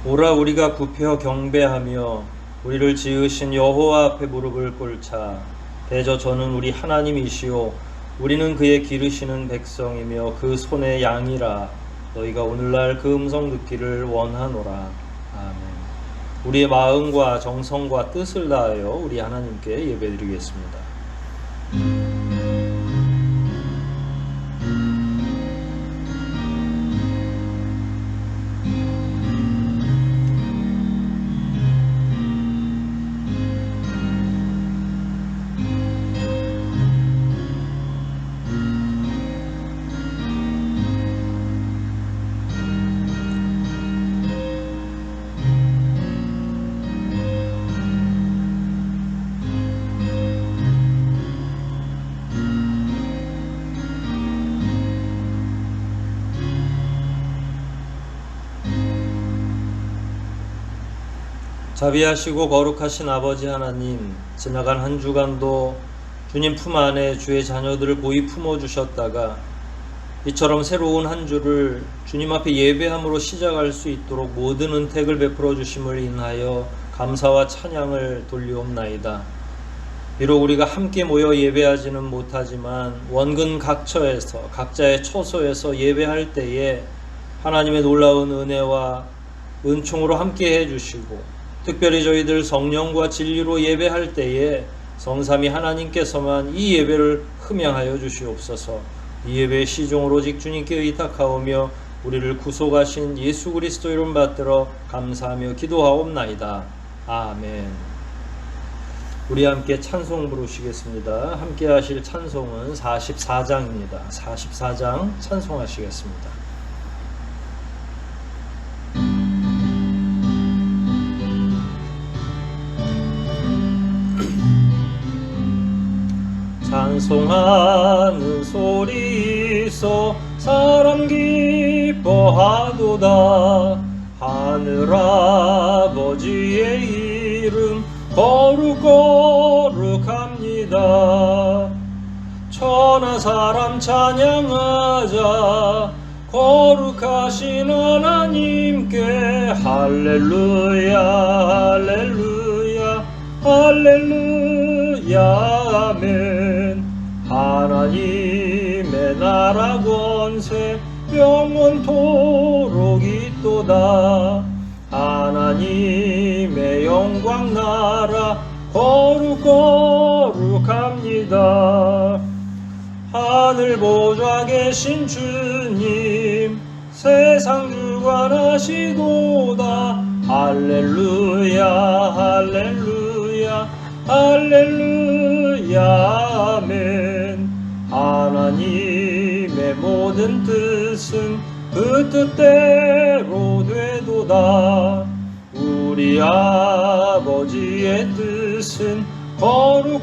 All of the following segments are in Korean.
오라 우리가 굽혀 경배하며 우리를 지으신 여호와 앞에 무릎을 꿇자. 대저 저는 우리 하나님이시오 우리는 그의 기르시는 백성이며 그 손의 양이라. 너희가 오늘날 그 음성 듣기를 원하노라. 아멘. 우리의 마음과 정성과 뜻을 다하여 우리 하나님께 예배드리겠습니다. 자비하시고 거룩하신 아버지 하나님, 지나간 한 주간도 주님 품 안에 주의 자녀들을 고이 품어주셨다가 이처럼 새로운 한 주를 주님 앞에 예배함으로 시작할 수 있도록 모든 은택을 베풀어 주심을 인하여 감사와 찬양을 돌리옵나이다. 비록 우리가 함께 모여 예배하지는 못하지만 원근 각처에서 각자의 처소에서 예배할 때에 하나님의 놀라운 은혜와 은총으로 함께 해주시고 특별히 저희들 성령과 진리로 예배할 때에 성삼위 하나님께서만 이 예배를 흠양하여 주시옵소서. 이 예배의 시종을 오직 주님께 의탁하오며 우리를 구속하신 예수 그리스도 이름 받들어 감사하며 기도하옵나이다. 아멘. 우리 함께 찬송 부르시겠습니다. 함께 하실 찬송은 44장입니다. 44장 찬송하시겠습니다. 찬송하는 소리서 사람 기뻐하도다. 하늘아버지의 이름 거룩거룩합니다. 천하 사람 찬양하자. 거룩하신 하나님께 할렐루야 할렐루야 할렐루야 아멘. 하나님의 나라 권세 영원토록 있도다. 하나님의 영광 나라 거룩거룩합니다. 하늘 보좌 계신 주님 세상 주관하시도다. 할렐루야 할렐루야 할렐루야 아멘. 하나님의 모든 뜻은 그 뜻대로 되도다. 우리 아버지의 뜻은 거룩거룩합니다.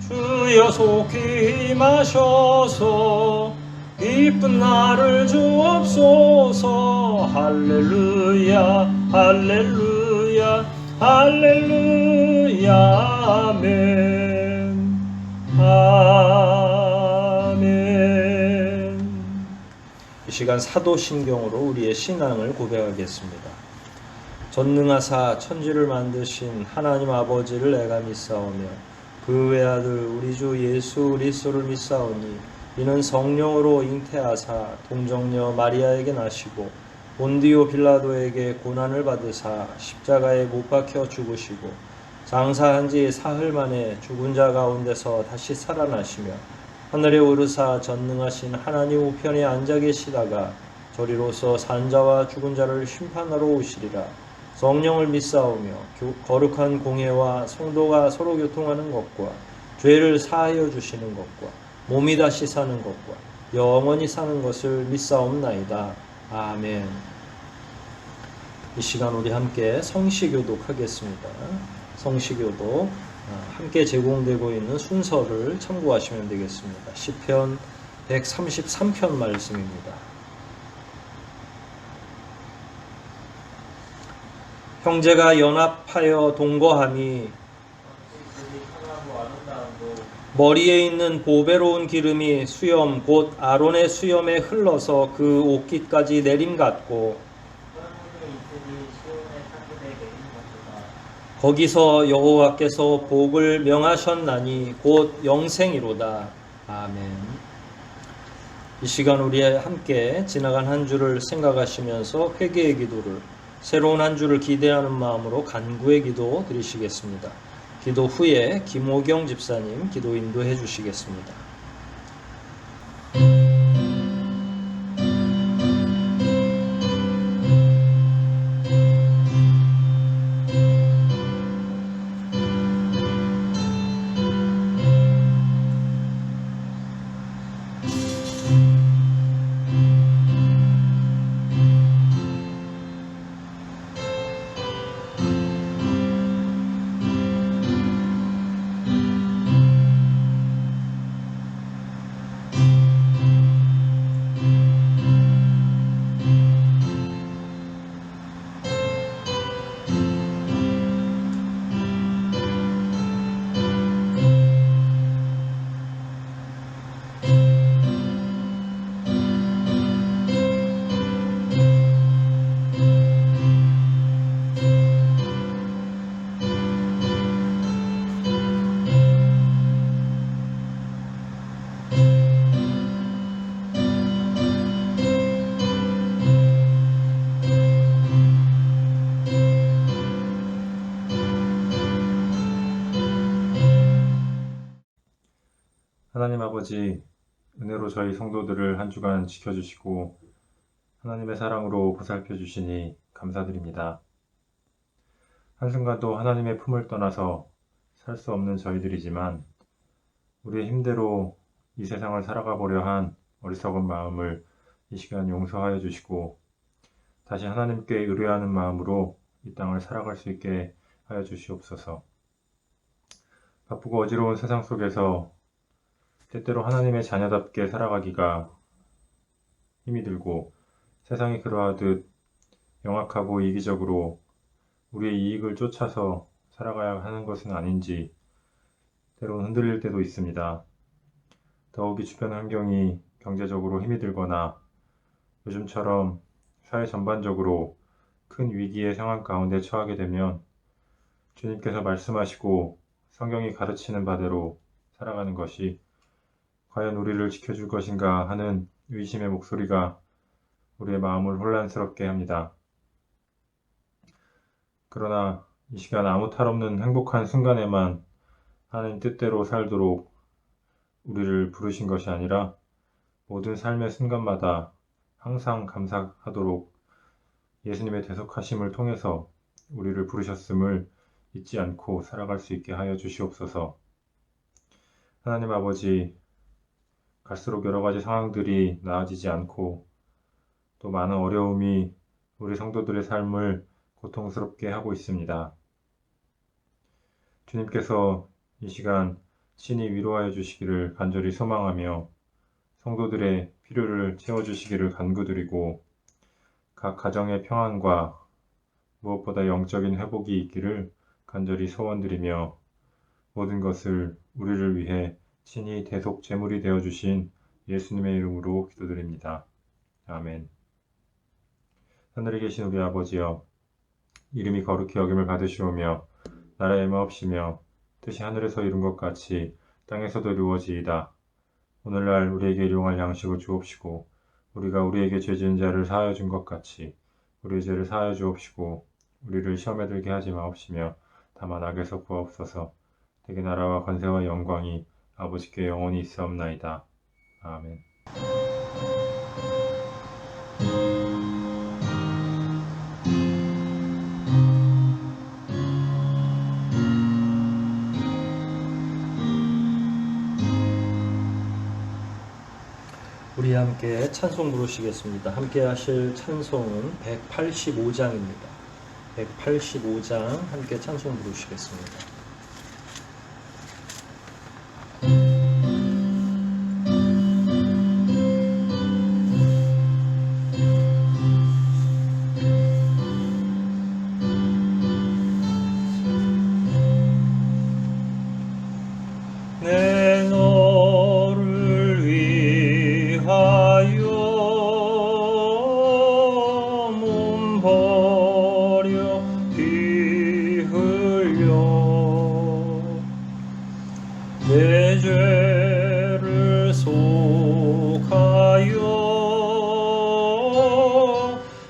주여 속히 임하셔서 기쁜 날을 주옵소서. 할렐루야 할렐루야 할렐루야 아멘 아멘. 이 시간 사도신경으로 우리의 신앙을 고백하겠습니다. 전능하사 천지를 만드신 하나님 아버지를 내가 믿사오며 그 외아들 우리 주 예수 그리스도를 믿사오니 이는 성령으로 잉태하사 동정녀 마리아에게 나시고 본디오 빌라도에게 고난을 받으사 십자가에 못 박혀 죽으시고 장사한 지 사흘 만에 죽은 자 가운데서 다시 살아나시며 하늘에 오르사 전능하신 하나님 우편에 앉아 계시다가 저리로서 산자와 죽은 자를 심판하러 오시리라. 성령을 믿사오며 거룩한 공회와 성도가 서로 교통하는 것과 죄를 사하여 주시는 것과 몸이 다시 사는 것과 영원히 사는 것을 믿사옵나이다. 아멘. 이 시간 우리 함께 성시교독 하겠습니다. 성시교독 함께 제공되고 있는 순서를 참고하시면 되겠습니다. 시편 133편 말씀입니다. 형제가 연합하여 동거함이 머리에 있는 보배로운 기름이 수염 곧 아론의 수염에 흘러서 그 옷깃까지 내림같고 그런 일이 있으리 시온의 산들에 내림같도다. 거기서 여호와께서 복을 명하셨나니 곧 영생이로다. 아멘. 이 시간 우리 함께 지나간 한 주를 생각하시면서 회개의 기도를, 새로운 한 주를 기대하는 마음으로 간구의 기도 드리시겠습니다. 기도 후에 김호경 집사님 기도 인도해 주시겠습니다. 하나님 아버지, 은혜로 저희 성도들을 한 주간 지켜주시고 하나님의 사랑으로 보살펴 주시니 감사드립니다. 한순간도 하나님의 품을 떠나서 살 수 없는 저희들이지만 우리의 힘대로 이 세상을 살아가 보려 한 어리석은 마음을 이 시간 용서하여 주시고 다시 하나님께 의뢰하는 마음으로 이 땅을 살아갈 수 있게 하여 주시옵소서. 바쁘고 어지러운 세상 속에서 때때로 하나님의 자녀답게 살아가기가 힘이 들고 세상이 그러하듯 영악하고 이기적으로 우리의 이익을 쫓아서 살아가야 하는 것은 아닌지 때론 흔들릴 때도 있습니다. 더욱이 주변 환경이 경제적으로 힘이 들거나 요즘처럼 사회 전반적으로 큰 위기의 상황 가운데 처하게 되면 주님께서 말씀하시고 성경이 가르치는 바대로 살아가는 것이 과연 우리를 지켜줄 것인가 하는 의심의 목소리가 우리의 마음을 혼란스럽게 합니다. 그러나 이 시간 아무 탈 없는 행복한 순간에만 하나님 뜻대로 살도록 우리를 부르신 것이 아니라 모든 삶의 순간마다 항상 감사하도록 예수님의 대속하심을 통해서 우리를 부르셨음을 잊지 않고 살아갈 수 있게 하여 주시옵소서. 하나님 아버지, 갈수록 여러 가지 상황들이 나아지지 않고 또 많은 어려움이 우리 성도들의 삶을 고통스럽게 하고 있습니다. 주님께서 이 시간 친히 위로하여 주시기를 간절히 소망하며 성도들의 필요를 채워주시기를 간구드리고 각 가정의 평안과 무엇보다 영적인 회복이 있기를 간절히 소원드리며 모든 것을 우리를 위해 친히 대속 제물이 되어주신 예수님의 이름으로 기도드립니다. 아멘. 하늘에 계신 우리 아버지여, 이름이 거룩히 여김을 받으시오며 나라의 마옵시며 뜻이 하늘에서 이룬 것 같이 땅에서도 이루어지이다. 오늘날 우리에게 일용할 양식을 주옵시고 우리가 우리에게 죄 지은 자를 사하여 준 것 같이 우리의 죄를 사하여 주옵시고 우리를 시험에 들게 하지 마옵시며 다만 악에서 구하옵소서. 대개 나라와 권세와 영광이 아버지께 영원히 있사옵나이다. 아멘. 우리 함께 찬송 부르시겠습니다. 함께 하실 찬송은 185장입니다. 185장 함께 찬송 부르시겠습니다. 내 내 죄를 속하여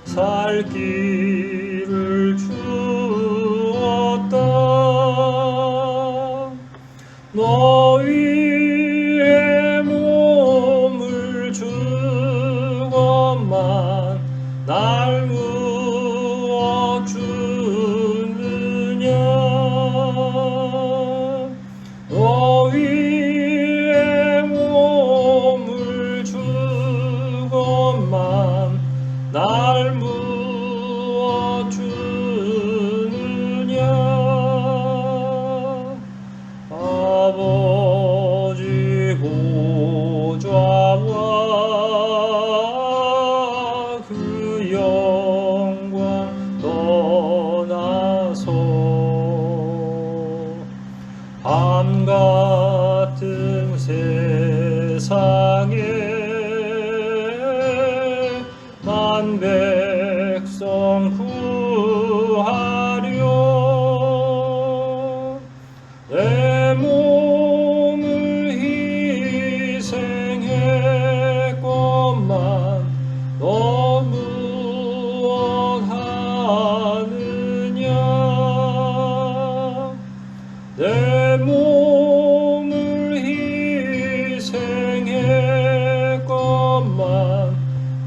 살 길을 주었다. 너 위에 몸을 주건만 날 무엇 주느냐. 너 위에 몸을 주건만 날 무엇 주느냐. 아버지 보좌와 그 영광 떠나서 밤 같은 세상에 만 백성 구하려 내 몸을 희생했건만 너 무엇 하느냐. 내 몸을 희생했건만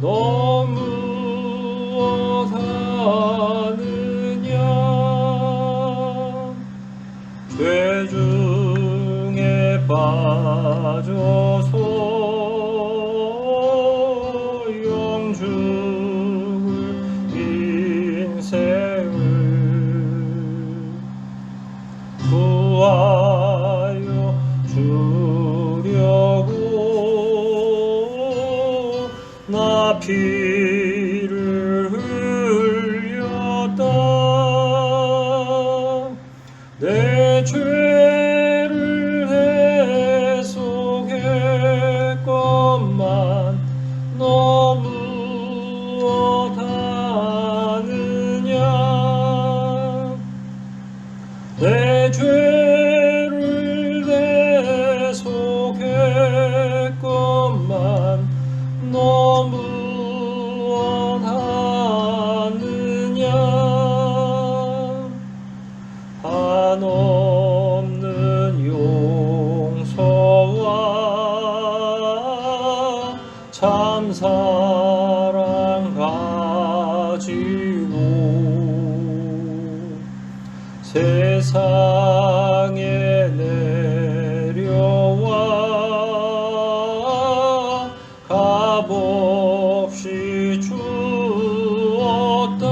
너 무엇 하느냐. 죄 중에 빠져서 영 죽을 인생을 구하여 주려고 나 피를 흘렸다. 내 죄를 해속했건만 너 무엇 하느냐. 내 죄를 대속했건만 너 무엇 하느냐. 한없는 용서와 참 사랑 가지고 세상에 내려와 값없이 주었다.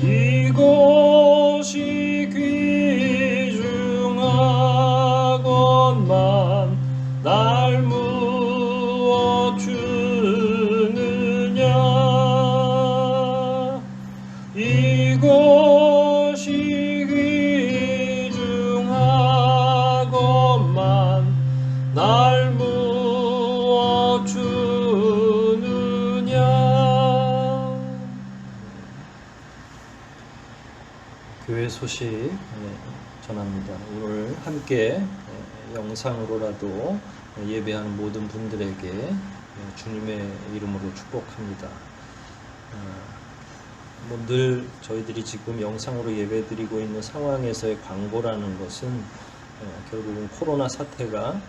이것이 귀중하건만 날 무엇 주느냐. 이것이 귀중하건만 날 무엇 주느냐. 교회 소식 전합니다. 오늘 함께 영상으로라도 예배하는 모든 분들에게 주님의 이름으로 축복합니다. 늘 저희들이 지금 영상으로 예배드리고 있는 상황에서의 광고라는 것은 결국은 코로나 사태가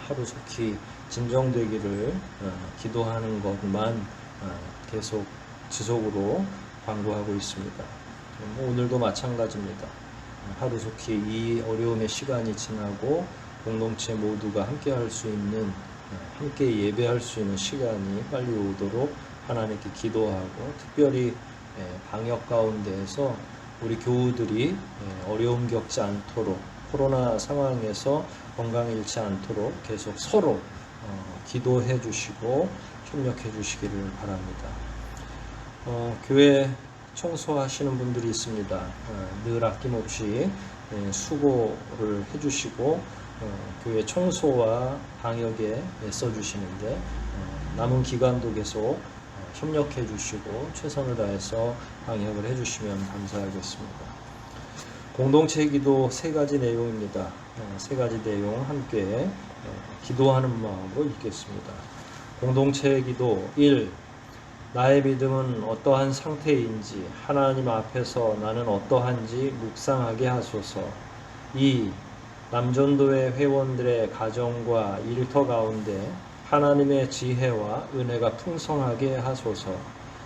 하루속히 진정되기를 기도하는 것만 계속 지속으로 광고하고 있습니다. 오늘도 마찬가지입니다. 하루속히 이 어려움의 시간이 지나고 공동체 모두가 함께 할 수 있는, 함께 예배할 수 있는 시간이 빨리 오도록 하나님께 기도하고, 특별히 방역 가운데에서 우리 교우들이 어려움 겪지 않도록, 코로나 상황에서 건강 잃지 않도록 계속 서로 기도해 주시고 협력해 주시기를 바랍니다. 교회 청소하시는 분들이 있습니다. 늘 아낌없이 수고를 해주시고 교회 청소와 방역에 애써주시는데 남은 기간도 계속 협력해 주시고 최선을 다해서 방역을 해 주시면 감사하겠습니다. 공동체 기도 세 가지 내용입니다. 세 가지 내용 함께 기도하는 마음으로 읽겠습니다. 공동체 기도 1. 나의 믿음은 어떠한 상태인지 하나님 앞에서 나는 어떠한지 묵상하게 하소서. 2. 남전도회 회원들의 가정과 일터 가운데 하나님의 지혜와 은혜가 풍성하게 하소서.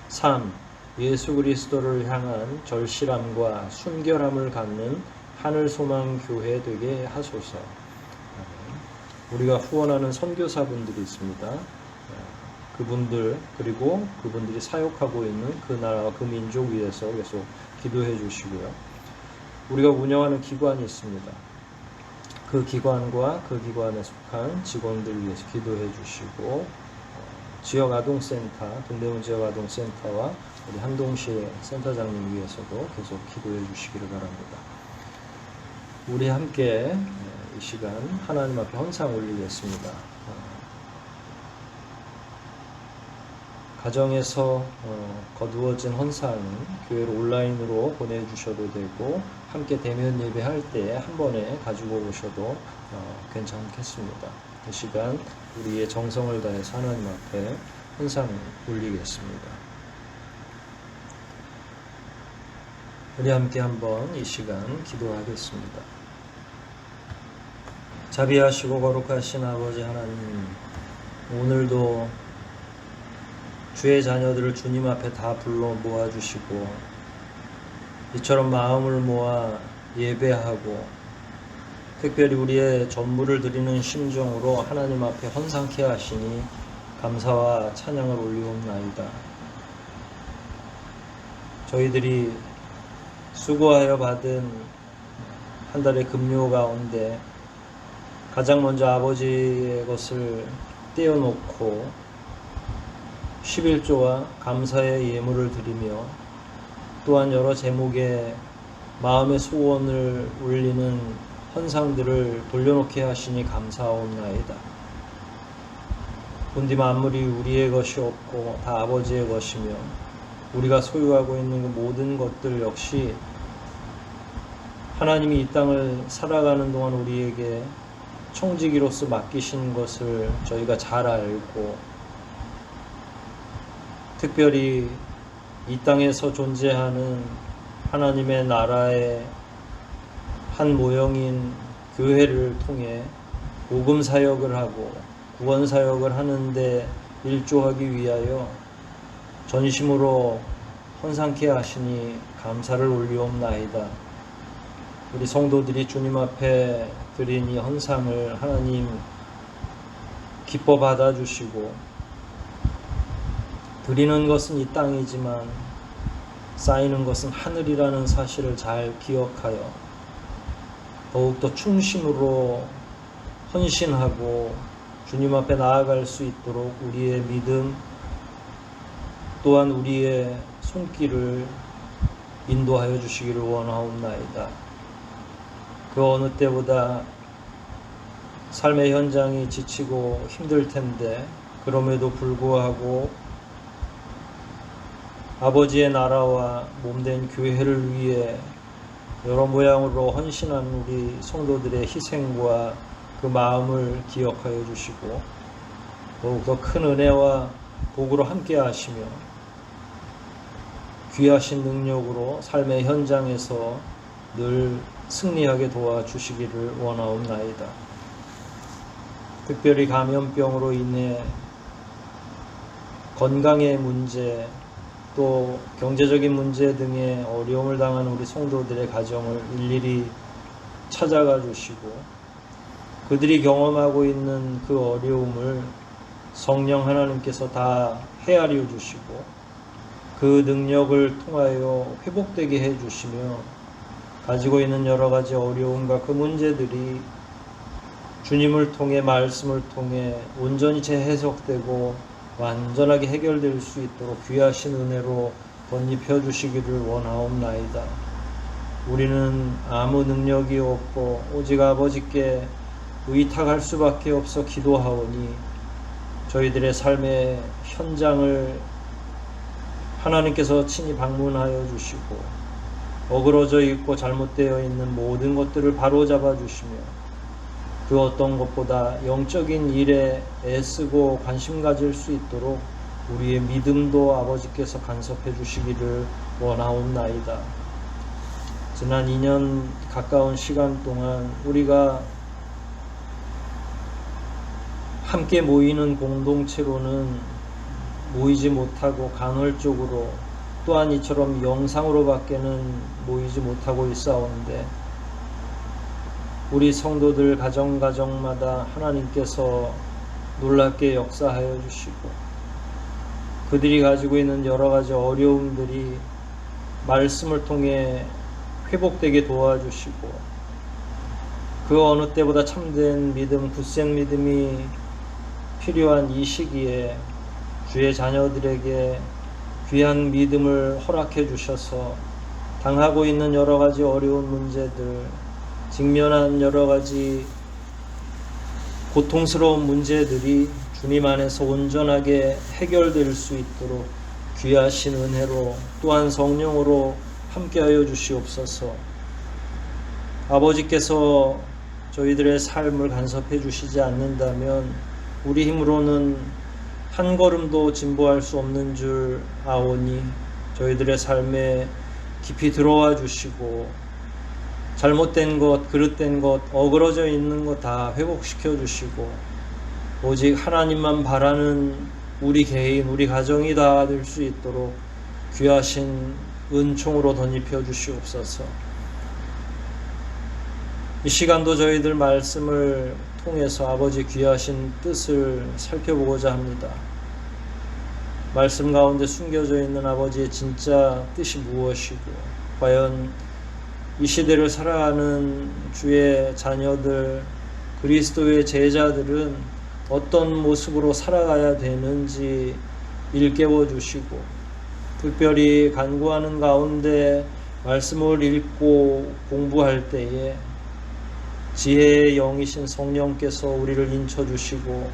3. 예수 그리스도를 향한 절실함과 순결함을 갖는 하늘소망교회 되게 하소서. 우리가 후원하는 선교사분들이 있습니다. 그분들 그리고 그분들이 사역하고 있는 그 나라와 그 민족 위해서 계속 기도해 주시고요. 우리가 운영하는 기관이 있습니다. 그 기관과 그 기관에 속한 직원들 위해서 기도해 주시고 지역아동센터, 동대문 지역아동센터와 우리 한동시 센터장님 위해서도 계속 기도해 주시기를 바랍니다. 우리 함께 이 시간 하나님 앞에 헌상 올리겠습니다. 가정에서 거두어진 헌상은 교회로 온라인으로 보내주셔도 되고 함께 대면 예배할 때 한 번에 가지고 오셔도 괜찮겠습니다. 이 시간 우리의 정성을 다해서 하나님 앞에 헌상 올리겠습니다. 우리 함께 한번 이 시간 기도하겠습니다. 자비하시고 거룩하신 아버지 하나님, 오늘도 주의 자녀들을 주님 앞에 다 불러 모아주시고 이처럼 마음을 모아 예배하고 특별히 우리의 전부를 드리는 심정으로 하나님 앞에 헌상케 하시니 감사와 찬양을 올리옵나이다. 저희들이 수고하여 받은 한 달의 급료 가운데 가장 먼저 아버지의 것을 떼어놓고 11조와 감사의 예물을 드리며 또한 여러 제목의 마음의 소원을 올리는 헌상들을 돌려놓게 하시니 감사하옵나이다. 본디 만물이 우리의 것이 없고 다 아버지의 것이며 우리가 소유하고 있는 그 모든 것들 역시 하나님이 이 땅을 살아가는 동안 우리에게 청지기로서 맡기신 것을 저희가 잘 알고 특별히 이 땅에서 존재하는 하나님의 나라의 한 모형인 교회를 통해 복음 사역을 하고 구원 사역을 하는데 일조하기 위하여 전심으로 헌상케 하시니 감사를 올리옵나이다. 우리 성도들이 주님 앞에 드린 이 헌상을 하나님 기뻐 받아주시고 드리는 것은 이 땅이지만 쌓이는 것은 하늘이라는 사실을 잘 기억하여 더욱더 충심으로 헌신하고 주님 앞에 나아갈 수 있도록 우리의 믿음 또한 우리의 손길을 인도하여 주시기를 원하옵나이다. 그 어느 때보다 삶의 현장이 지치고 힘들 텐데 그럼에도 불구하고 아버지의 나라와 몸된 교회를 위해 여러 모양으로 헌신한 우리 성도들의 희생과 그 마음을 기억하여 주시고 더욱더 큰 은혜와 복으로 함께 하시며 귀하신 능력으로 삶의 현장에서 늘 승리하게 도와주시기를 원하옵나이다. 특별히 감염병으로 인해 건강의 문제 또 경제적인 문제 등의 어려움을 당하는 우리 성도들의 가정을 일일이 찾아가 주시고 그들이 경험하고 있는 그 어려움을 성령 하나님께서 다 헤아려 주시고 그 능력을 통하여 회복되게 해 주시며 가지고 있는 여러 가지 어려움과 그 문제들이 주님을 통해 말씀을 통해 온전히 재해석되고 완전하게 해결될 수 있도록 귀하신 은혜로 덧입혀 주시기를 원하옵나이다. 우리는 아무 능력이 없고 오직 아버지께 의탁할 수밖에 없어 기도하오니 저희들의 삶의 현장을 하나님께서 친히 방문하여 주시고 어그러져 있고 잘못되어 있는 모든 것들을 바로잡아 주시며 그 어떤 것보다 영적인 일에 애쓰고 관심 가질 수 있도록 우리의 믿음도 아버지께서 간섭해 주시기를 원하옵나이다. 지난 2년 가까운 시간 동안 우리가 함께 모이는 공동체로는 모이지 못하고 간헐적으로 또한 이처럼 영상으로밖에는 모이지 못하고 있사오는데 우리 성도들 가정마다 하나님께서 놀랍게 역사하여 주시고 그들이 가지고 있는 여러 가지 어려움들이 말씀을 통해 회복되게 도와주시고 그 어느 때보다 참된 믿음, 굳센 믿음이 필요한 이 시기에 주의 자녀들에게 귀한 믿음을 허락해 주셔서 당하고 있는 여러 가지 어려운 문제들, 직면한 여러 가지 고통스러운 문제들이 주님 안에서 온전하게 해결될 수 있도록 귀하신 은혜로 또한 성령으로 함께하여 주시옵소서. 아버지께서 저희들의 삶을 간섭해 주시지 않는다면 우리 힘으로는 한 걸음도 진보할 수 없는 줄 아오니 저희들의 삶에 깊이 들어와 주시고 잘못된 것, 그릇된 것, 어그러져 있는 것 다 회복시켜 주시고 오직 하나님만 바라는 우리 개인, 우리 가정이 다 될 수 있도록 귀하신 은총으로 덧입혀 주시옵소서. 이 시간도 저희들 말씀을 통해서 아버지 귀하신 뜻을 살펴보고자 합니다. 말씀 가운데 숨겨져 있는 아버지의 진짜 뜻이 무엇이고 과연 이 시대를 살아가는 주의 자녀들, 그리스도의 제자들은 어떤 모습으로 살아가야 되는지 일깨워 주시고 특별히 간구하는 가운데 말씀을 읽고 공부할 때에 지혜의 영이신 성령께서 우리를 인쳐주시고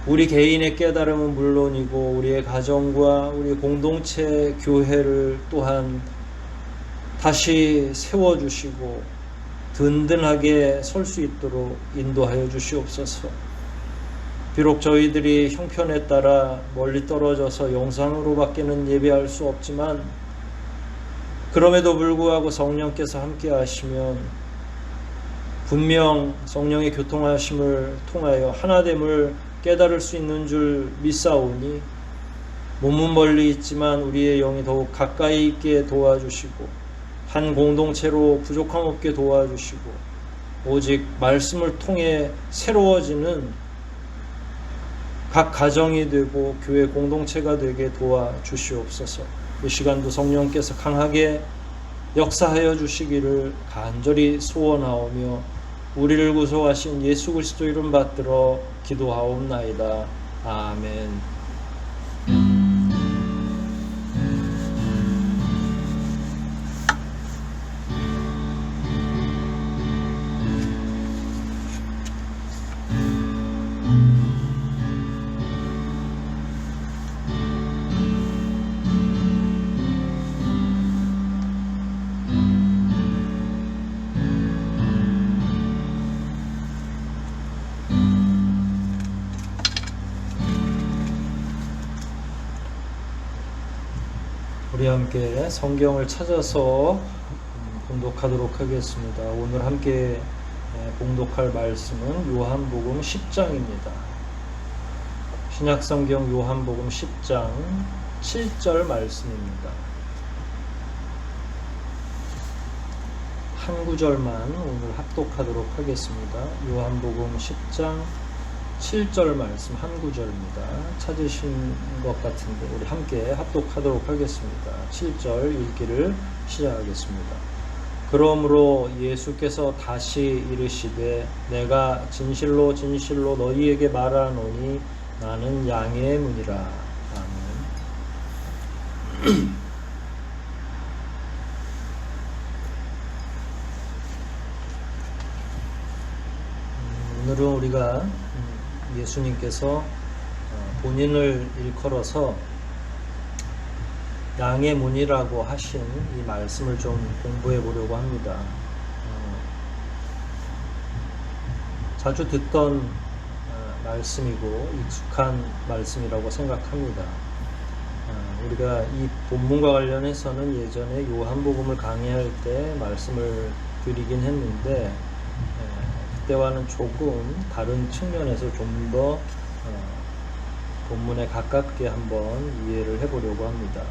우리 개인의 깨달음은 물론이고 우리의 가정과 우리 공동체 교회를 또한 다시 세워주시고 든든하게 설 수 있도록 인도하여 주시옵소서. 비록 저희들이 형편에 따라 멀리 떨어져서 영상으로밖에는 예배할 수 없지만 그럼에도 불구하고 성령께서 함께 하시면 분명 성령의 교통하심을 통하여 하나됨을 깨달을 수 있는 줄 믿사오니 몸은 멀리 있지만 우리의 영이 더욱 가까이 있게 도와주시고 한 공동체로 부족함 없게 도와주시고 오직 말씀을 통해 새로워지는 각 가정이 되고 교회 공동체가 되게 도와주시옵소서. 이 시간도 성령께서 강하게 역사하여 주시기를 간절히 소원하오며 우리를 구속하신 예수 그리스도 이름 받들어 기도하옵나이다. 아멘. 우리 함께 성경을 찾아서 봉독하도록 하겠습니다. 오늘 함께 봉독할 말씀은 요한복음 10장입니다. 신약성경 요한복음 10장 7절 말씀입니다. 한 구절만 오늘 합독하도록 하겠습니다. 요한복음 10장 7절 말씀 한 구절입니다. 찾으신 것 같은데 우리 함께 합독하도록 하겠습니다. 7절 읽기를 시작하겠습니다. 그러므로 예수께서 다시 이르시되 내가 진실로 진실로 너희에게 말하노니 나는 양의 문이라. 아멘. 오늘은 우리가 예수님께서 본인을 일컬어서 양의 문이라고 하신 이 말씀을 좀 공부해 보려고 합니다. 자주 듣던 말씀이고 익숙한 말씀이라고 생각합니다. 우리가 이 본문과 관련해서는 예전에 요한복음을 강의할 때 말씀을 드리긴 했는데 그때와는 조금 다른 측면에서 좀 더 본문에 가깝게 한번 이해를 해보려고 합니다.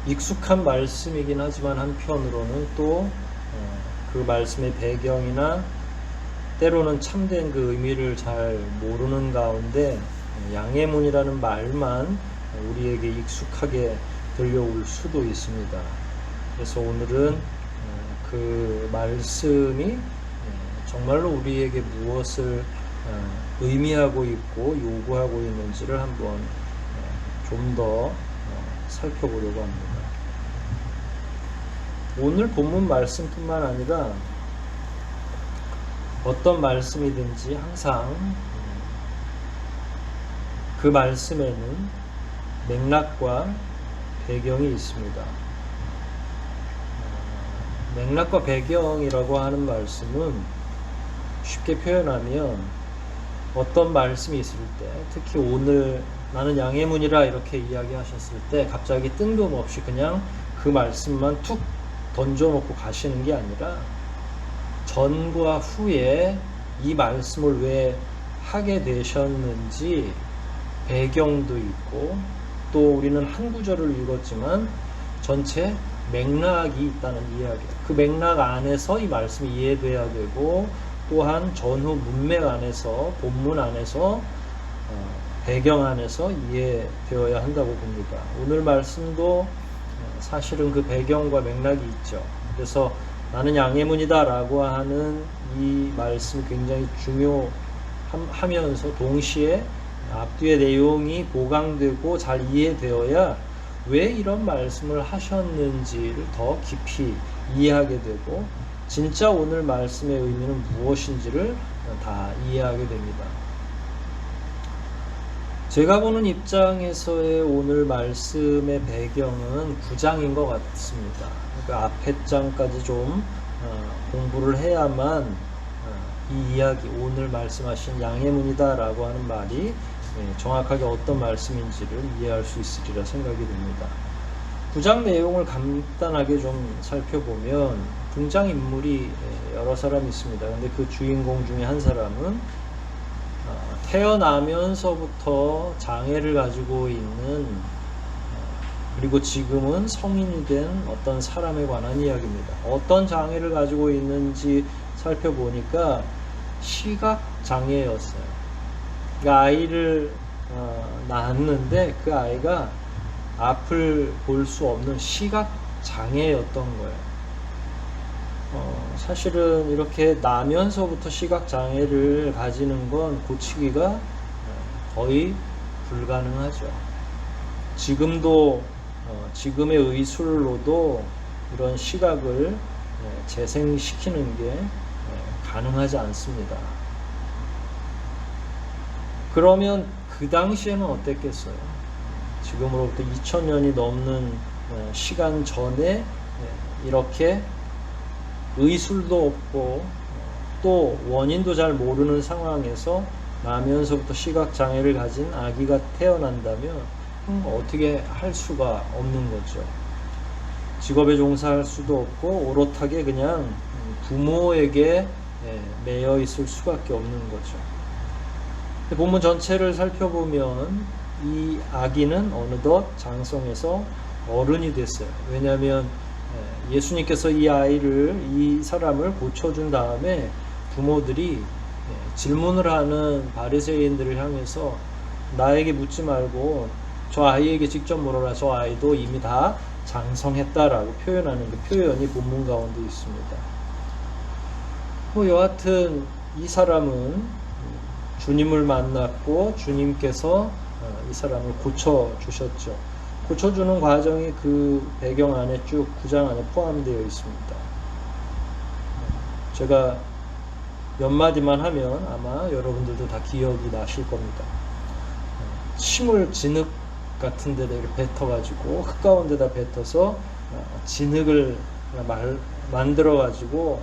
익숙한 말씀이긴 하지만 한편으로는 또 그 말씀의 배경이나 때로는 참된 그 의미를 잘 모르는 가운데 양의 문이라는 말만 우리에게 익숙하게 들려올 수도 있습니다. 그래서 오늘은 그 말씀이 정말로 우리에게 무엇을 의미하고 있고 요구하고 있는지를 한번 좀 더 살펴보려고 합니다. 오늘 본문 말씀뿐만 아니라 어떤 말씀이든지 항상 그 말씀에는 맥락과 배경이 있습니다. 맥락과 배경이라고 하는 말씀은 쉽게 표현하면 어떤 말씀이 있을 때, 특히 오늘 나는 양의 문이라 이렇게 이야기하셨을 때 갑자기 뜬금없이 그냥 그 말씀만 툭 던져놓고 가시는 게 아니라 전과 후에 이 말씀을 왜 하게 되셨는지 배경도 있고, 또 우리는 한 구절을 읽었지만 전체 맥락이 있다는 이야기예요. 그 맥락 안에서 이 말씀이 이해돼야 되고, 또한 전후 문맥 안에서, 본문 안에서, 배경 안에서 이해되어야 한다고 봅니다. 오늘 말씀도 사실은 그 배경과 맥락이 있죠. 그래서 나는 양의 문이다 라고 하는 이 말씀이 굉장히 중요하면서 동시에 앞뒤의 내용이 보강되고 잘 이해되어야 왜 이런 말씀을 하셨는지를 더 깊이 이해하게 되고, 진짜 오늘 말씀의 의미는 무엇인지를 다 이해하게 됩니다. 제가 보는 입장에서의 오늘 말씀의 배경은 9장인 것 같습니다. 그러니까 앞에 장까지 좀 공부를 해야만 이 이야기, 오늘 말씀하신 양의 문이다 라고 하는 말이 정확하게 어떤 말씀인지를 이해할 수 있으리라 생각이 됩니다. 9장 내용을 간단하게 좀 살펴보면 등장인물이 여러 사람이 있습니다. 근데 그 주인공 중에 한 사람은 태어나면서부터 장애를 가지고 있는, 그리고 지금은 성인이 된 어떤 사람에 관한 이야기입니다. 어떤 장애를 가지고 있는지 살펴보니까 시각장애였어요. 그러니까 아이를 낳았는데 그 아이가 앞을 볼 수 없는 시각장애였던 거예요. 사실은 이렇게 나면서부터 시각장애를 가지는 건 고치기가 거의 불가능하죠. 지금도 지금의 의술로도 이런 시각을 재생시키는 게 가능하지 않습니다. 그러면 그 당시에는 어땠겠어요? 지금으로부터 2000년이 넘는 시간 전에 이렇게 의술도 없고 또 원인도 잘 모르는 상황에서 나면서부터 시각장애를 가진 아기가 태어난다면 어떻게 할 수가 없는 거죠. 직업에 종사할 수도 없고 오롯하게 그냥 부모에게 매여 있을 수밖에 없는 거죠. 본문 전체를 살펴보면 이 아기는 어느덧 장성해서 어른이 됐어요. 왜냐하면 예수님께서 이 사람을 고쳐준 다음에 부모들이 질문을 하는 바리새인들을 향해서 나에게 묻지 말고 저 아이에게 직접 물어라. 저 아이도 이미 다 장성했다라고 표현하는 그 표현이 본문 가운데 있습니다. 여하튼 이 사람은 주님을 만났고 주님께서 이 사람을 고쳐주셨죠. 고쳐주는 과정이 그 배경 안에 쭉 9장 안에 포함되어 있습니다. 제가 몇 마디만 하면 아마 여러분들도 다 기억이 나실 겁니다. 침을 같은 데다 이렇게 뱉어가지고 흙 가운데다 뱉어서 진흙을 만들어가지고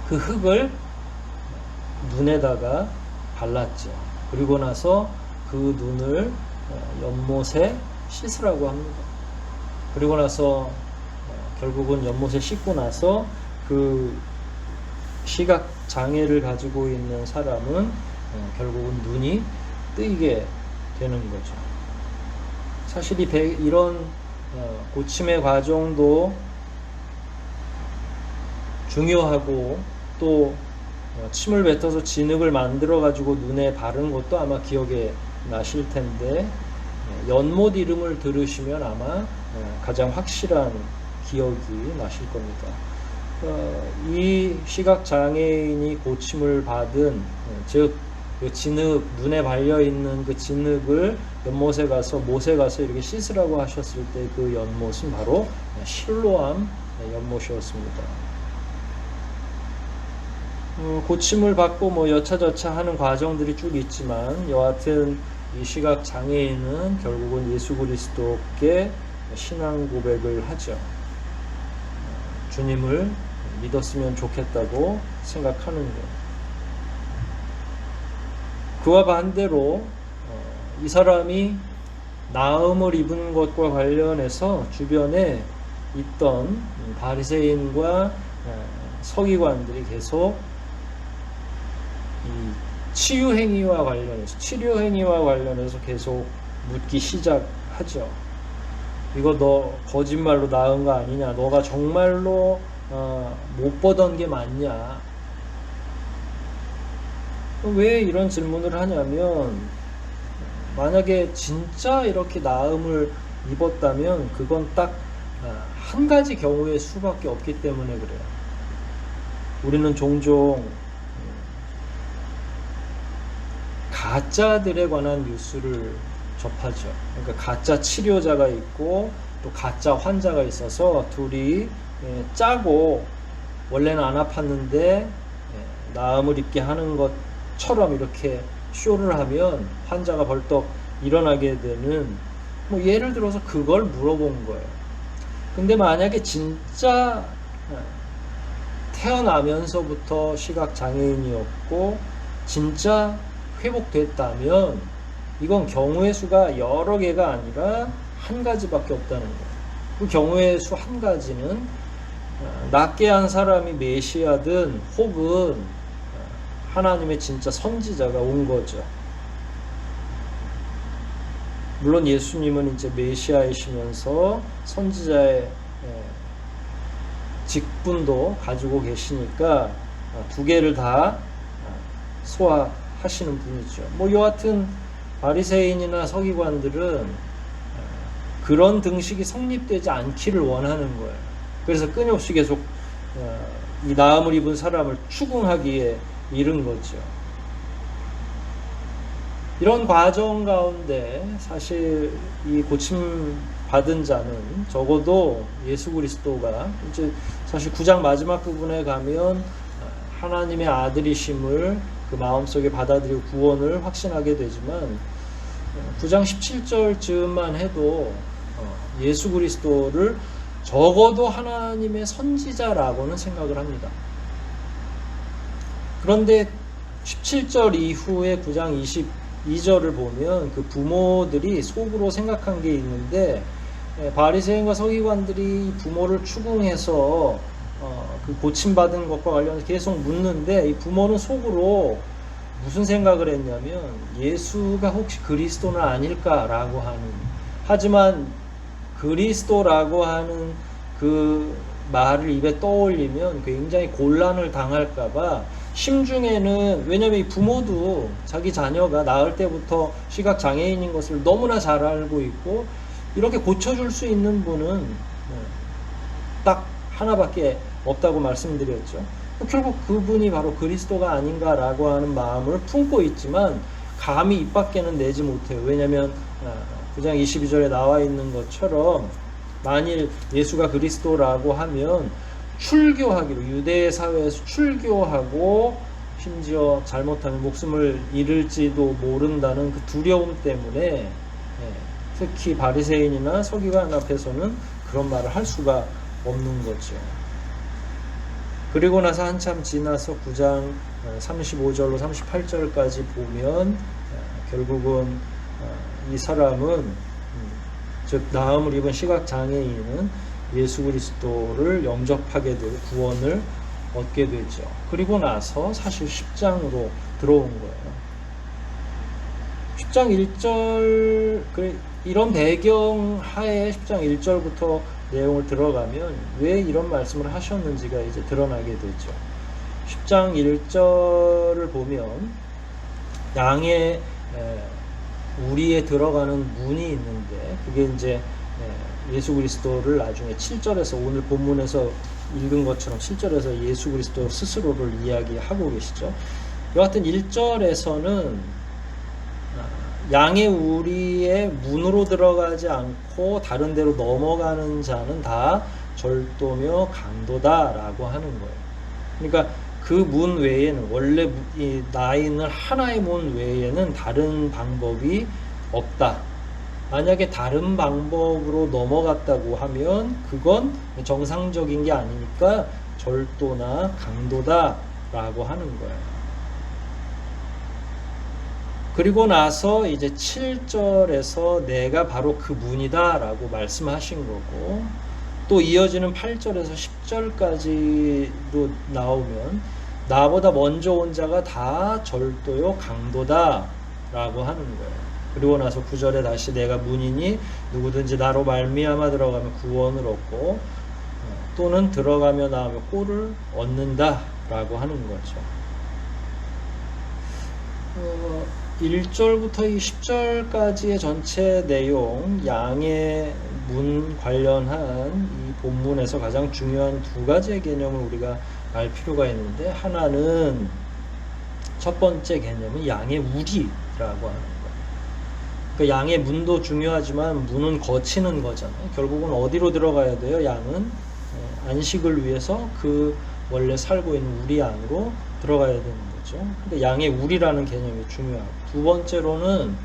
그 흙을 눈에다가 발랐죠. 그리고 나서 그 눈을 연못에 씻으라고 합니다. 그리고 나서 결국은 연못에 씻고 나서 그 시각 장애를 가지고 있는 사람은 결국은 눈이 뜨이게 되는 거죠. 사실 이런 고침의 과정도 중요하고 또 침을 뱉어서 진흙을 만들어 가지고 눈에 바른 것도 아마 기억에 나실 텐데 연못 이름을 들으시면 아마 가장 확실한 기억이 나실 겁니다. 이 시각 장애인이 고침을 받은 즉 그 진흙 눈에 발려 있는 그 진흙을 연못에 가서 못에 가서 이렇게 씻으라고 하셨을 때 그 연못은 바로 실로암 연못이었습니다. 고침을 받고 뭐 여차저차 하는 과정들이 쭉 있지만 여하튼 이 시각 장애인은 결국은 예수 그리스도께 신앙 고백을 하죠. 주님을 믿었으면 좋겠다고 생각하는 것. 그와 반대로 이 사람이 나음을 입은 것과 관련해서 주변에 있던 바리새인과 서기관들이 계속 이 치료 행위와 관련해서 계속 묻기 시작하죠. 이거 너 거짓말로 나은 거 아니냐? 너가 정말로 못 보던 게 맞냐? 왜 이런 질문을 하냐면 만약에 진짜 이렇게 나음을 입었다면 그건 딱 한 가지 경우의 수밖에 없기 때문에 그래요. 우리는 종종 가짜들에 관한 뉴스를 접하죠. 그러니까 가짜 치료자가 있고 또 가짜 환자가 있어서 둘이 짜고 원래는 안 아팠는데 나음을 입게 하는 것처럼 이렇게 쇼를 하면 환자가 벌떡 일어나게 되는 뭐 예를 들어서 그걸 물어본 거예요. 근데 만약에 진짜 태어나면서부터 시각장애인이었고 진짜 회복됐다면 이건 경우의 수가 여러 개가 아니라 한 가지밖에 없다는 거예요. 그 경우의 수 한 가지는 낫게 한 사람이 메시아든 혹은 하나님의 진짜 선지자가 온 거죠. 물론 예수님은 이제 메시아이시면서 선지자의 직분도 가지고 계시니까 두 개를 다 소화하시는 분이죠. 뭐 여하튼 바리새인이나 서기관들은 그런 등식이 성립되지 않기를 원하는 거예요. 그래서 끊임없이 계속 이 나음을 입은 사람을 추궁하기에 이른 거죠. 이런 과정 가운데 사실 이 고침 받은 자는 적어도 예수 그리스도가 이제 사실 9장 마지막 부분에 가면 하나님의 아들이심을 그 마음속에 받아들이고 구원을 확신하게 되지만 9장 17절쯤만 해도 예수 그리스도를 적어도 하나님의 선지자라고는 생각을 합니다. 그런데 17절 이후에 9장 22절을 보면 그 부모들이 속으로 생각한 게 있는데 바리새인과 서기관들이 부모를 추궁해서 그 고침받은 것과 관련해서 계속 묻는데 이 부모는 속으로 무슨 생각을 했냐면 예수가 혹시 그리스도는 아닐까라고 하는, 하지만 그리스도라고 하는 그 말을 입에 떠올리면 굉장히 곤란을 당할까봐 심중에는, 왜냐면 이 부모도 자기 자녀가 낳을 때부터 시각장애인인 것을 너무나 잘 알고 있고 이렇게 고쳐줄 수 있는 분은 딱 하나밖에 없다고 말씀드렸죠. 결국 그분이 바로 그리스도가 아닌가라고 하는 마음을 품고 있지만 감히 입 밖에는 내지 못해요. 왜냐하면 9장 22절에 나와 있는 것처럼 만일 예수가 그리스도라고 하면 출교하기로, 유대 사회에서 출교하고 심지어 잘못하면 목숨을 잃을지도 모른다는 그 두려움 때문에 특히 바리새인이나 서기관 앞에서는 그런 말을 할 수가 없는 거죠. 그리고 나서 한참 지나서 9장 35절로 38절까지 보면 결국은 이 사람은 즉 나음을 입은 시각장애인은 예수 그리스도를 영접하게 되고 구원을 얻게 되죠. 그리고 나서 사실 10장으로 들어온 거예요. 10장 1절 이런 배경 하에 10장 1절부터 내용을 들어가면 왜 이런 말씀을 하셨는지가 이제 드러나게 되죠. 10장 1절을 보면 양의 우리에 들어가는 문이 있는데 그게 이제 예수 그리스도를 나중에 7절에서 오늘 본문에서 읽은 것처럼 7절에서 예수 그리스도 스스로를 이야기하고 계시죠. 여하튼 1절에서는 양의 우리의 문으로 들어가지 않고 다른 데로 넘어가는 자는 다 절도며 강도다라고 하는 거예요. 그러니까 그 문 외에는 원래 나 있는 하나의 문 외에는 다른 방법이 없다. 만약에 다른 방법으로 넘어갔다고 하면 그건 정상적인 게 아니니까 절도나 강도다라고 하는 거예요. 그리고 나서 이제 7절에서 내가 바로 그 문이다라고 말씀하신 거고 또 이어지는 8절에서 10절까지로 나오면 나보다 먼저 온 자가 다 절도요 강도다라고 하는 거예요. 그리고 나서 9절에 다시 내가 문이니 누구든지 나로 말미암아 들어가면 구원을 얻고 또는 들어가며 나오며 꼴을 얻는다라고 하는 거죠. 1절부터 이 10절까지의 전체 내용, 양의 문 관련한 이 본문에서 가장 중요한 두 가지의 개념을 우리가 알 필요가 있는데, 하나는 첫 번째 개념은 양의 우리라고 하는 거예요. 그러니까 양의 문도 중요하지만 문은 거치는 거잖아요. 결국은 어디로 들어가야 돼요? 양은 안식을 위해서 그 원래 살고 있는 우리 안으로 들어가야 되는 거죠. 근데 양의 우리라는 개념이 중요하고, 두 번째로는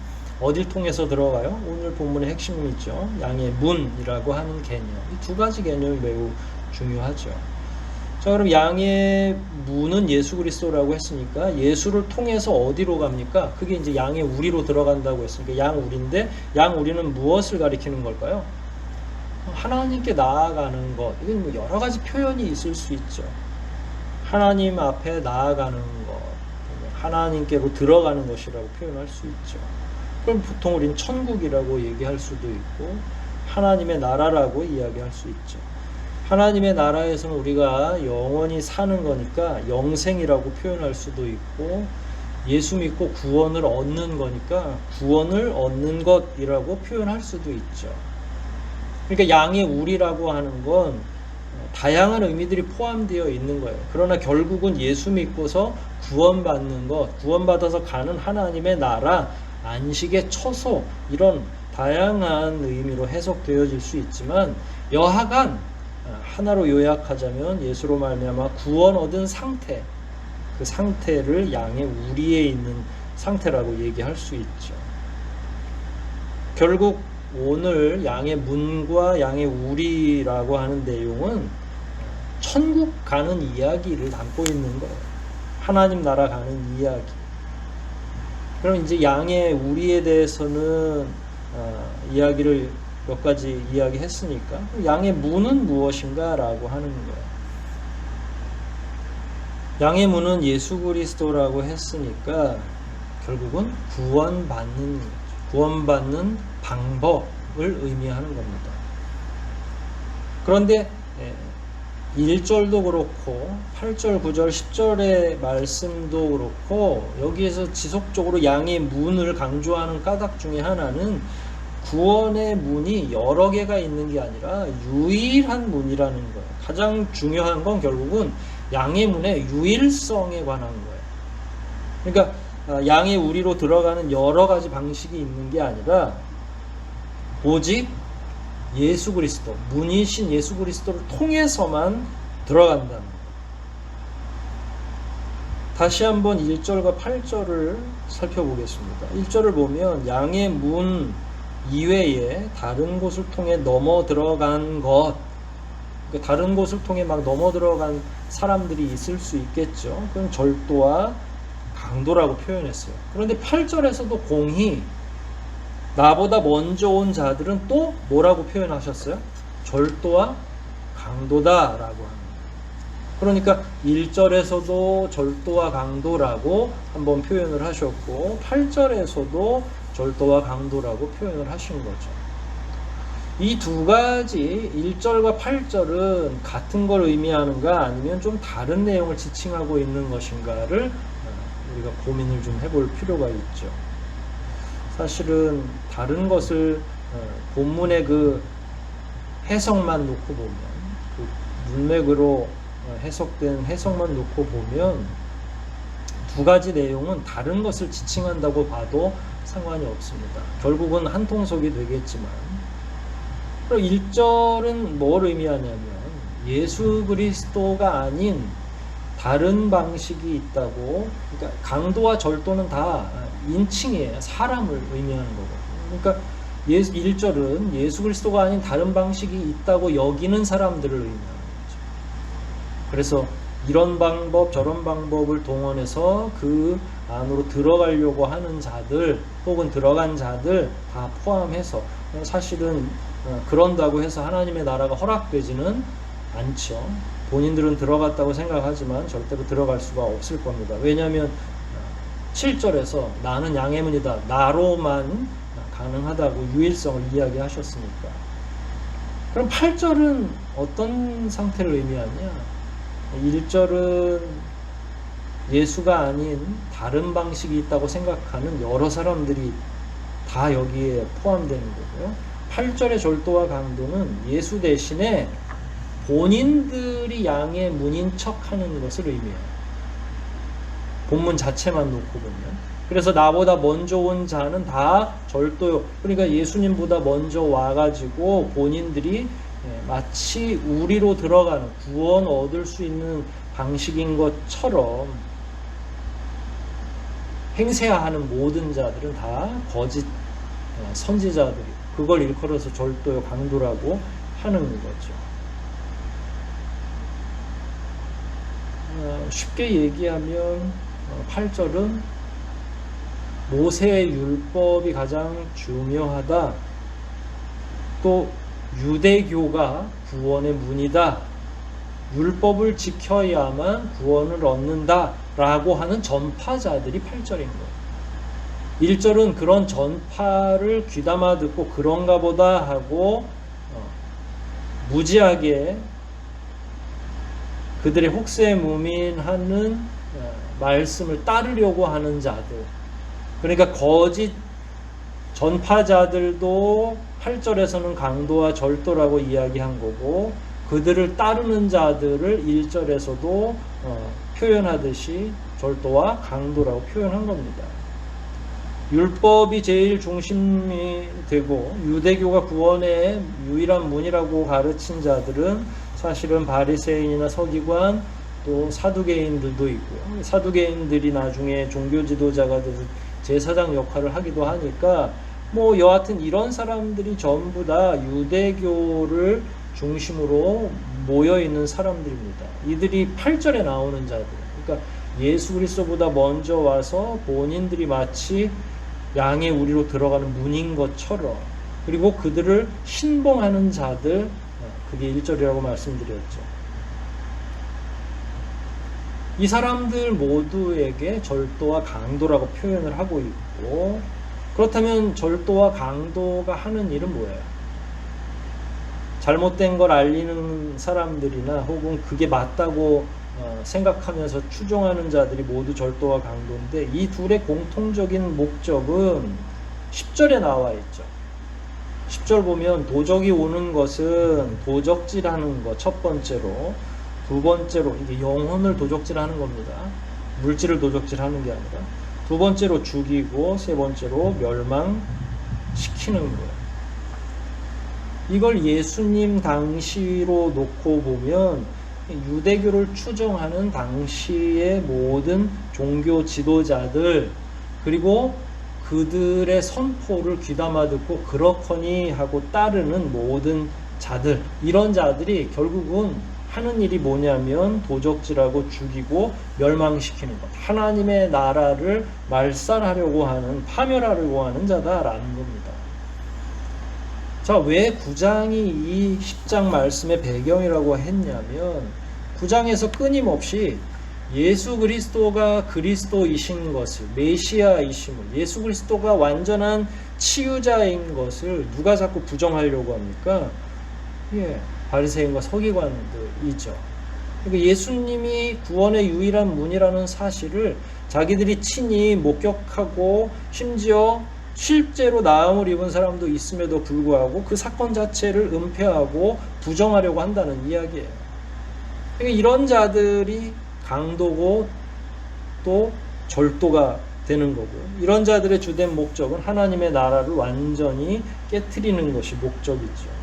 어딜 통해서 들어가요? 오늘 본문의 핵심이죠. 양의 문이라고 하는 개념. 이 두 가지 개념이 매우 중요하죠. 자, 그럼 양의 문은 예수 그리스도라고 했으니까 예수를 통해서 어디로 갑니까? 그게 이제 양의 우리로 들어간다고 했으니까 양 우리인데, 양 우리는 무엇을 가리키는 걸까요? 하나님께 나아가는 것. 이건 뭐 여러 가지 표현이 있을 수 있죠. 하나님 앞에 나아가는 것, 하나님께로 들어가는 것이라고 표현할 수 있죠. 그럼 보통 우리는 천국이라고 얘기할 수도 있고 하나님의 나라라고 이야기할 수 있죠. 하나님의 나라에서는 우리가 영원히 사는 거니까 영생이라고 표현할 수도 있고, 예수 믿고 구원을 얻는 거니까 구원을 얻는 것이라고 표현할 수도 있죠. 그러니까 양의 우리라고 하는 건 다양한 의미들이 포함되어 있는 거예요. 그러나 결국은 예수 믿고서 구원받는 것, 구원받아서 가는 하나님의 나라, 안식의 처소, 이런 다양한 의미로 해석되어질 수 있지만, 여하간 하나로 요약하자면 예수로 말미암아 구원 얻은 상태, 그 상태를 양의 우리에 있는 상태라고 얘기할 수 있죠. 결국 오늘 양의 문과 양의 우리라고 하는 내용은 천국 가는 이야기를 담고 있는 거예요. 하나님 나라 가는 이야기. 그럼 이제 양의 우리에 대해서는 이야기를 몇 가지 이야기했으니까, 양의 문은 무엇인가 라고 하는 거예요. 양의 문은 예수 그리스도라고 했으니까 결국은 구원받는 방법을 의미하는 겁니다. 그런데 1절도 그렇고 8절, 9절, 10절의 말씀도 그렇고 여기에서 지속적으로 양의 문을 강조하는 까닭 중에 하나는 구원의 문이 여러 개가 있는 게 아니라 유일한 문이라는 거예요. 가장 중요한 건 결국은 양의 문의 유일성에 관한 거예요. 그러니까 양의 우리로 들어가는 여러 가지 방식이 있는 게 아니라 오직 예수 그리스도, 문이신 예수 그리스도를 통해서만 들어간다는 거예요. 다시 한번 1절과 8절을 살펴보겠습니다. 1절을 보면 양의 문 이외에 다른 곳을 통해 넘어 들어간 것, 그러니까 다른 곳을 통해 막 넘어 들어간 사람들이 있을 수 있겠죠. 그건 절도와 강도라고 표현했어요. 그런데 8절에서도 공히 나보다 먼저 온 자들은 또 뭐라고 표현하셨어요? 절도와 강도다라고 합니다. 그러니까 1절에서도 절도와 강도라고 한번 표현을 하셨고 8절에서도 절도와 강도라고 표현을 하신 거죠. 이 두 가지 1절과 8절은 같은 걸 의미하는가 아니면 좀 다른 내용을 지칭하고 있는 것인가를 우리가 고민을 좀 해볼 필요가 있죠. 사실은 다른 것을 본문의 그 해석만 놓고 보면 그 문맥으로 해석된 해석만 놓고 보면 두 가지 내용은 다른 것을 지칭한다고 봐도 상관이 없습니다. 결국은 한 통속이 되겠지만 1절은 뭘 의미하냐면 예수 그리스도가 아닌 다른 방식이 있다고. 그러니까 강도와 절도는 다 인칭이에요. 사람을 의미하는 거거든요. 그러니까 1절은 예수 그리스도가 아닌 다른 방식이 있다고 여기는 사람들을 의미하는 거죠. 그래서 이런 방법 저런 방법을 동원해서 그 안으로 들어가려고 하는 자들 혹은 들어간 자들 다 포함해서 사실은 그런다고 해서 하나님의 나라가 허락되지는 않죠. 본인들은 들어갔다고 생각하지만 절대로 들어갈 수가 없을 겁니다. 왜냐하면 7절에서 나는 양의 문이다. 나로만 가능하다고 유일성을 이야기하셨으니까. 그럼 8절은 어떤 상태를 의미하냐? 1절은 예수가 아닌 다른 방식이 있다고 생각하는 여러 사람들이 다 여기에 포함되는 거고요. 8절의 절도와 강도는 예수 대신에 본인들이 양의 문인 척하는 것을 의미해요. 본문 자체만 놓고 보면. 그래서 나보다 먼저 온 자는 다 절도요. 그러니까 예수님보다 먼저 와가지고 본인들이 마치 우리로 들어가는 구원 얻을 수 있는 방식인 것처럼 행세하는 모든 자들은 다 거짓 선지자들이 그걸 일컬어서 절도요 강도라고 하는 거죠. 쉽게 얘기하면 8절은 모세의 율법이 가장 중요하다. 또 유대교가 구원의 문이다. 율법을 지켜야만 구원을 얻는다. 라고 하는 전파자들이 8절인 거예요. 1절은 그런 전파를 귀담아 듣고 그런가 보다 하고 무지하게 그들의 혹세 무민하는 말씀을 따르려고 하는 자들. 그러니까 거짓 전파자들도 8절에서는 강도와 절도라고 이야기한 거고 그들을 따르는 자들을 1절에서도 표현하듯이 절도와 강도라고 표현한 겁니다. 율법이 제일 중심이 되고 유대교가 구원의 유일한 문이라고 가르친 자들은 사실은 바리새인이나 서기관 또 사두개인들도 있고요. 사두개인들이 나중에 종교 지도자가 돼서 제사장 역할을 하기도 하니까 뭐 여하튼 이런 사람들이 전부 다 유대교를 중심으로 모여있는 사람들입니다. 이들이 8절에 나오는 자들. 그러니까 예수 그리스도보다 먼저 와서 본인들이 마치 양의 우리로 들어가는 문인 것처럼 그리고 그들을 신봉하는 자들 그게 1절이라고 말씀드렸죠. 이 사람들 모두에게 절도와 강도라고 표현을 하고 있고 그렇다면 절도와 강도가 하는 일은 뭐예요? 잘못된 걸 알리는 사람들이나 혹은 그게 맞다고 생각하면서 추종하는 자들이 모두 절도와 강도인데 이 둘의 공통적인 목적은 10절에 나와 있죠. 10절 보면 도적이 오는 것은 도적질하는 것 첫 번째로 두 번째로 이게 영혼을 도적질하는 겁니다. 물질을 도적질하는 게 아니라 두 번째로 죽이고 세 번째로 멸망시키는 거예요. 이걸 예수님 당시로 놓고 보면 유대교를 추종하는 당시의 모든 종교 지도자들 그리고 그들의 선포를 귀담아 듣고 그렇거니 하고 따르는 모든 자들, 이런 자들이 결국은 하는 일이 뭐냐면 도적질하고 죽이고 멸망시키는 것, 하나님의 나라를 말살하려고 하는, 파멸하려고 하는 자다라는 겁니다. 자, 왜 9장이 이 10장 말씀의 배경이라고 했냐면 9장에서 끊임없이 예수 그리스도가 그리스도이신 것을, 메시아이심을, 예수 그리스도가 완전한 치유자인 것을 누가 자꾸 부정하려고 합니까? 바리새인과 서기관들이죠. 그러니까 예수님이 구원의 유일한 문이라는 사실을 자기들이 친히 목격하고 심지어 실제로 나음을 입은 사람도 있음에도 불구하고 그 사건 자체를 은폐하고 부정하려고 한다는 이야기예요. 그러니까 이런 자들이 강도고 또 절도가 되는 거고, 이런 자들의 주된 목적은 하나님의 나라를 완전히 깨트리는 것이 목적이죠.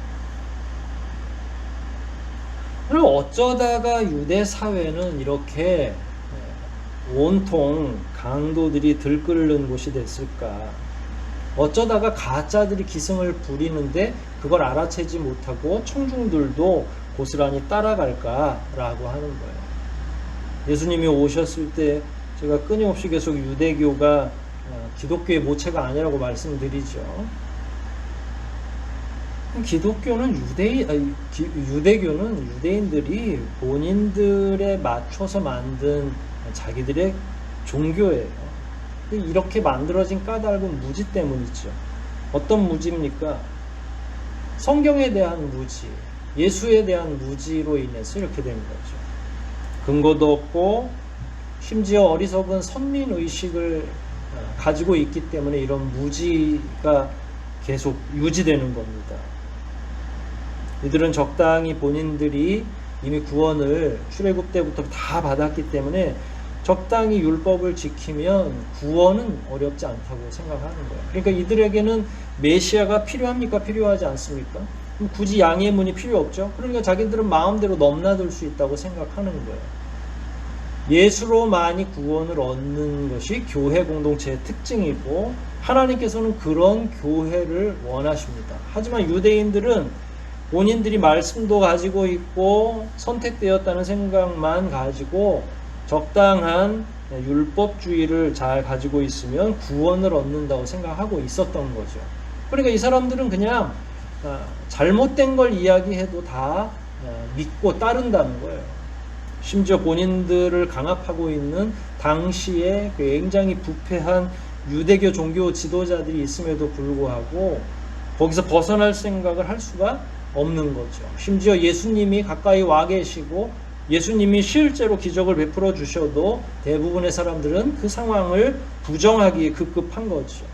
그럼 어쩌다가 유대 사회는 이렇게 온통 강도들이 들끓는 곳이 됐을까? 어쩌다가 가짜들이 기승을 부리는데 그걸 알아채지 못하고 청중들도 고스란히 따라갈까라고 하는 거예요. 예수님이 오셨을 때 제가 끊임없이 계속 유대교가 기독교의 모체가 아니라고 말씀드리죠. 기독교는 유대교는 유대인들이 본인들에 맞춰서 만든 자기들의 종교예요. 이렇게 만들어진 까닭은 무지 때문이죠. 어떤 무지입니까? 성경에 대한 무지, 예수에 대한 무지로 인해서 이렇게 된 거죠. 근거도 없고 심지어 어리석은 선민의식을 가지고 있기 때문에 이런 무지가 계속 유지되는 겁니다. 이들은 적당히 본인들이 이미 구원을 출애굽 때부터 다 받았기 때문에 적당히 율법을 지키면 구원은 어렵지 않다고 생각하는 거예요. 그러니까 이들에게는 메시아가 필요합니까? 필요하지 않습니까? 그럼 굳이 양의 문이 필요 없죠. 그러니까 자기들은 마음대로 넘나들 수 있다고 생각하는 거예요. 예수로만이 구원을 얻는 것이 교회 공동체의 특징이고 하나님께서는 그런 교회를 원하십니다. 하지만 유대인들은 본인들이 말씀도 가지고 있고 선택되었다는 생각만 가지고 적당한 율법주의를 잘 가지고 있으면 구원을 얻는다고 생각하고 있었던 거죠. 그러니까 이 사람들은 그냥 잘못된 걸 이야기해도 다 믿고 따른다는 거예요. 심지어 본인들을 강압하고 있는 당시에 굉장히 부패한 유대교 종교 지도자들이 있음에도 불구하고 거기서 벗어날 생각을 할 수가 없는 거죠. 심지어 예수님이 가까이 와 계시고 예수님이 실제로 기적을 베풀어 주셔도 대부분의 사람들은 그 상황을 부정하기에 급급한 거죠.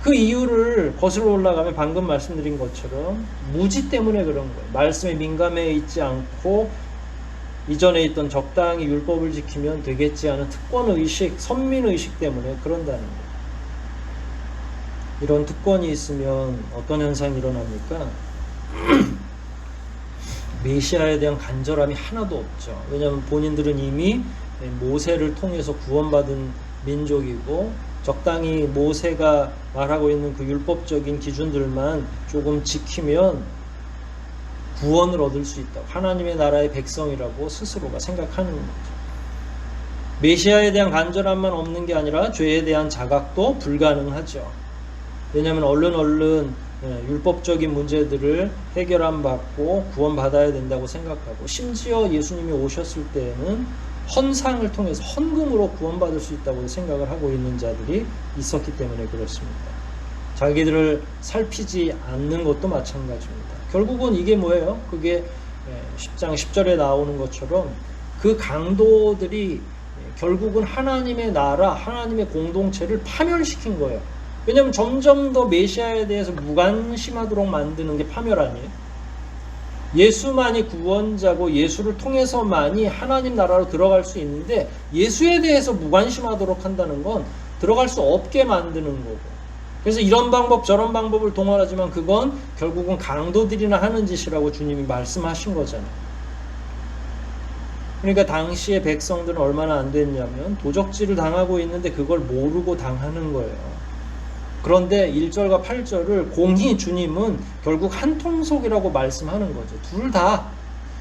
그 이유를 거슬러 올라가면 방금 말씀드린 것처럼 무지 때문에 그런 거예요. 말씀에 민감해 있지 않고 이전에 있던 적당히 율법을 지키면 되겠지 하는 특권의식, 선민의식 때문에 그런다는 거예요. 이런 특권이 있으면 어떤 현상이 일어납니까? 메시아에 대한 간절함이 하나도 없죠. 왜냐하면 본인들은 이미 모세를 통해서 구원받은 민족이고 적당히 모세가 말하고 있는 그 율법적인 기준들만 조금 지키면 구원을 얻을 수 있다. 하나님의 나라의 백성이라고 스스로가 생각하는 거죠. 메시아에 대한 간절함만 없는 게 아니라 죄에 대한 자각도 불가능하죠. 왜냐하면 얼른 율법적인 문제들을 해결안 받고 구원받아야 된다고 생각하고 심지어 예수님이 오셨을 때에는 헌상을 통해서 헌금으로 구원받을 수 있다고 생각을 하고 있는 자들이 있었기 때문에 그렇습니다. 자기들을 살피지 않는 것도 마찬가지입니다. 결국은 이게 뭐예요? 그게 10장 10절에 나오는 것처럼 그 강도들이 결국은 하나님의 나라, 하나님의 공동체를 파멸시킨 거예요. 왜냐하면 점점 더 메시아에 대해서 무관심하도록 만드는 게 파멸 아니에요? 예수만이 구원자고 예수를 통해서만이 하나님 나라로 들어갈 수 있는데 예수에 대해서 무관심하도록 한다는 건 들어갈 수 없게 만드는 거고, 그래서 이런 방법 저런 방법을 동원하지만 그건 결국은 강도들이나 하는 짓이라고 주님이 말씀하신 거잖아요. 그러니까 당시의 백성들은 얼마나 안 됐냐면 도적질을 당하고 있는데 그걸 모르고 당하는 거예요. 그런데 1절과 8절을 공히 주님은 결국 한 통속이라고 말씀하는 거죠. 둘 다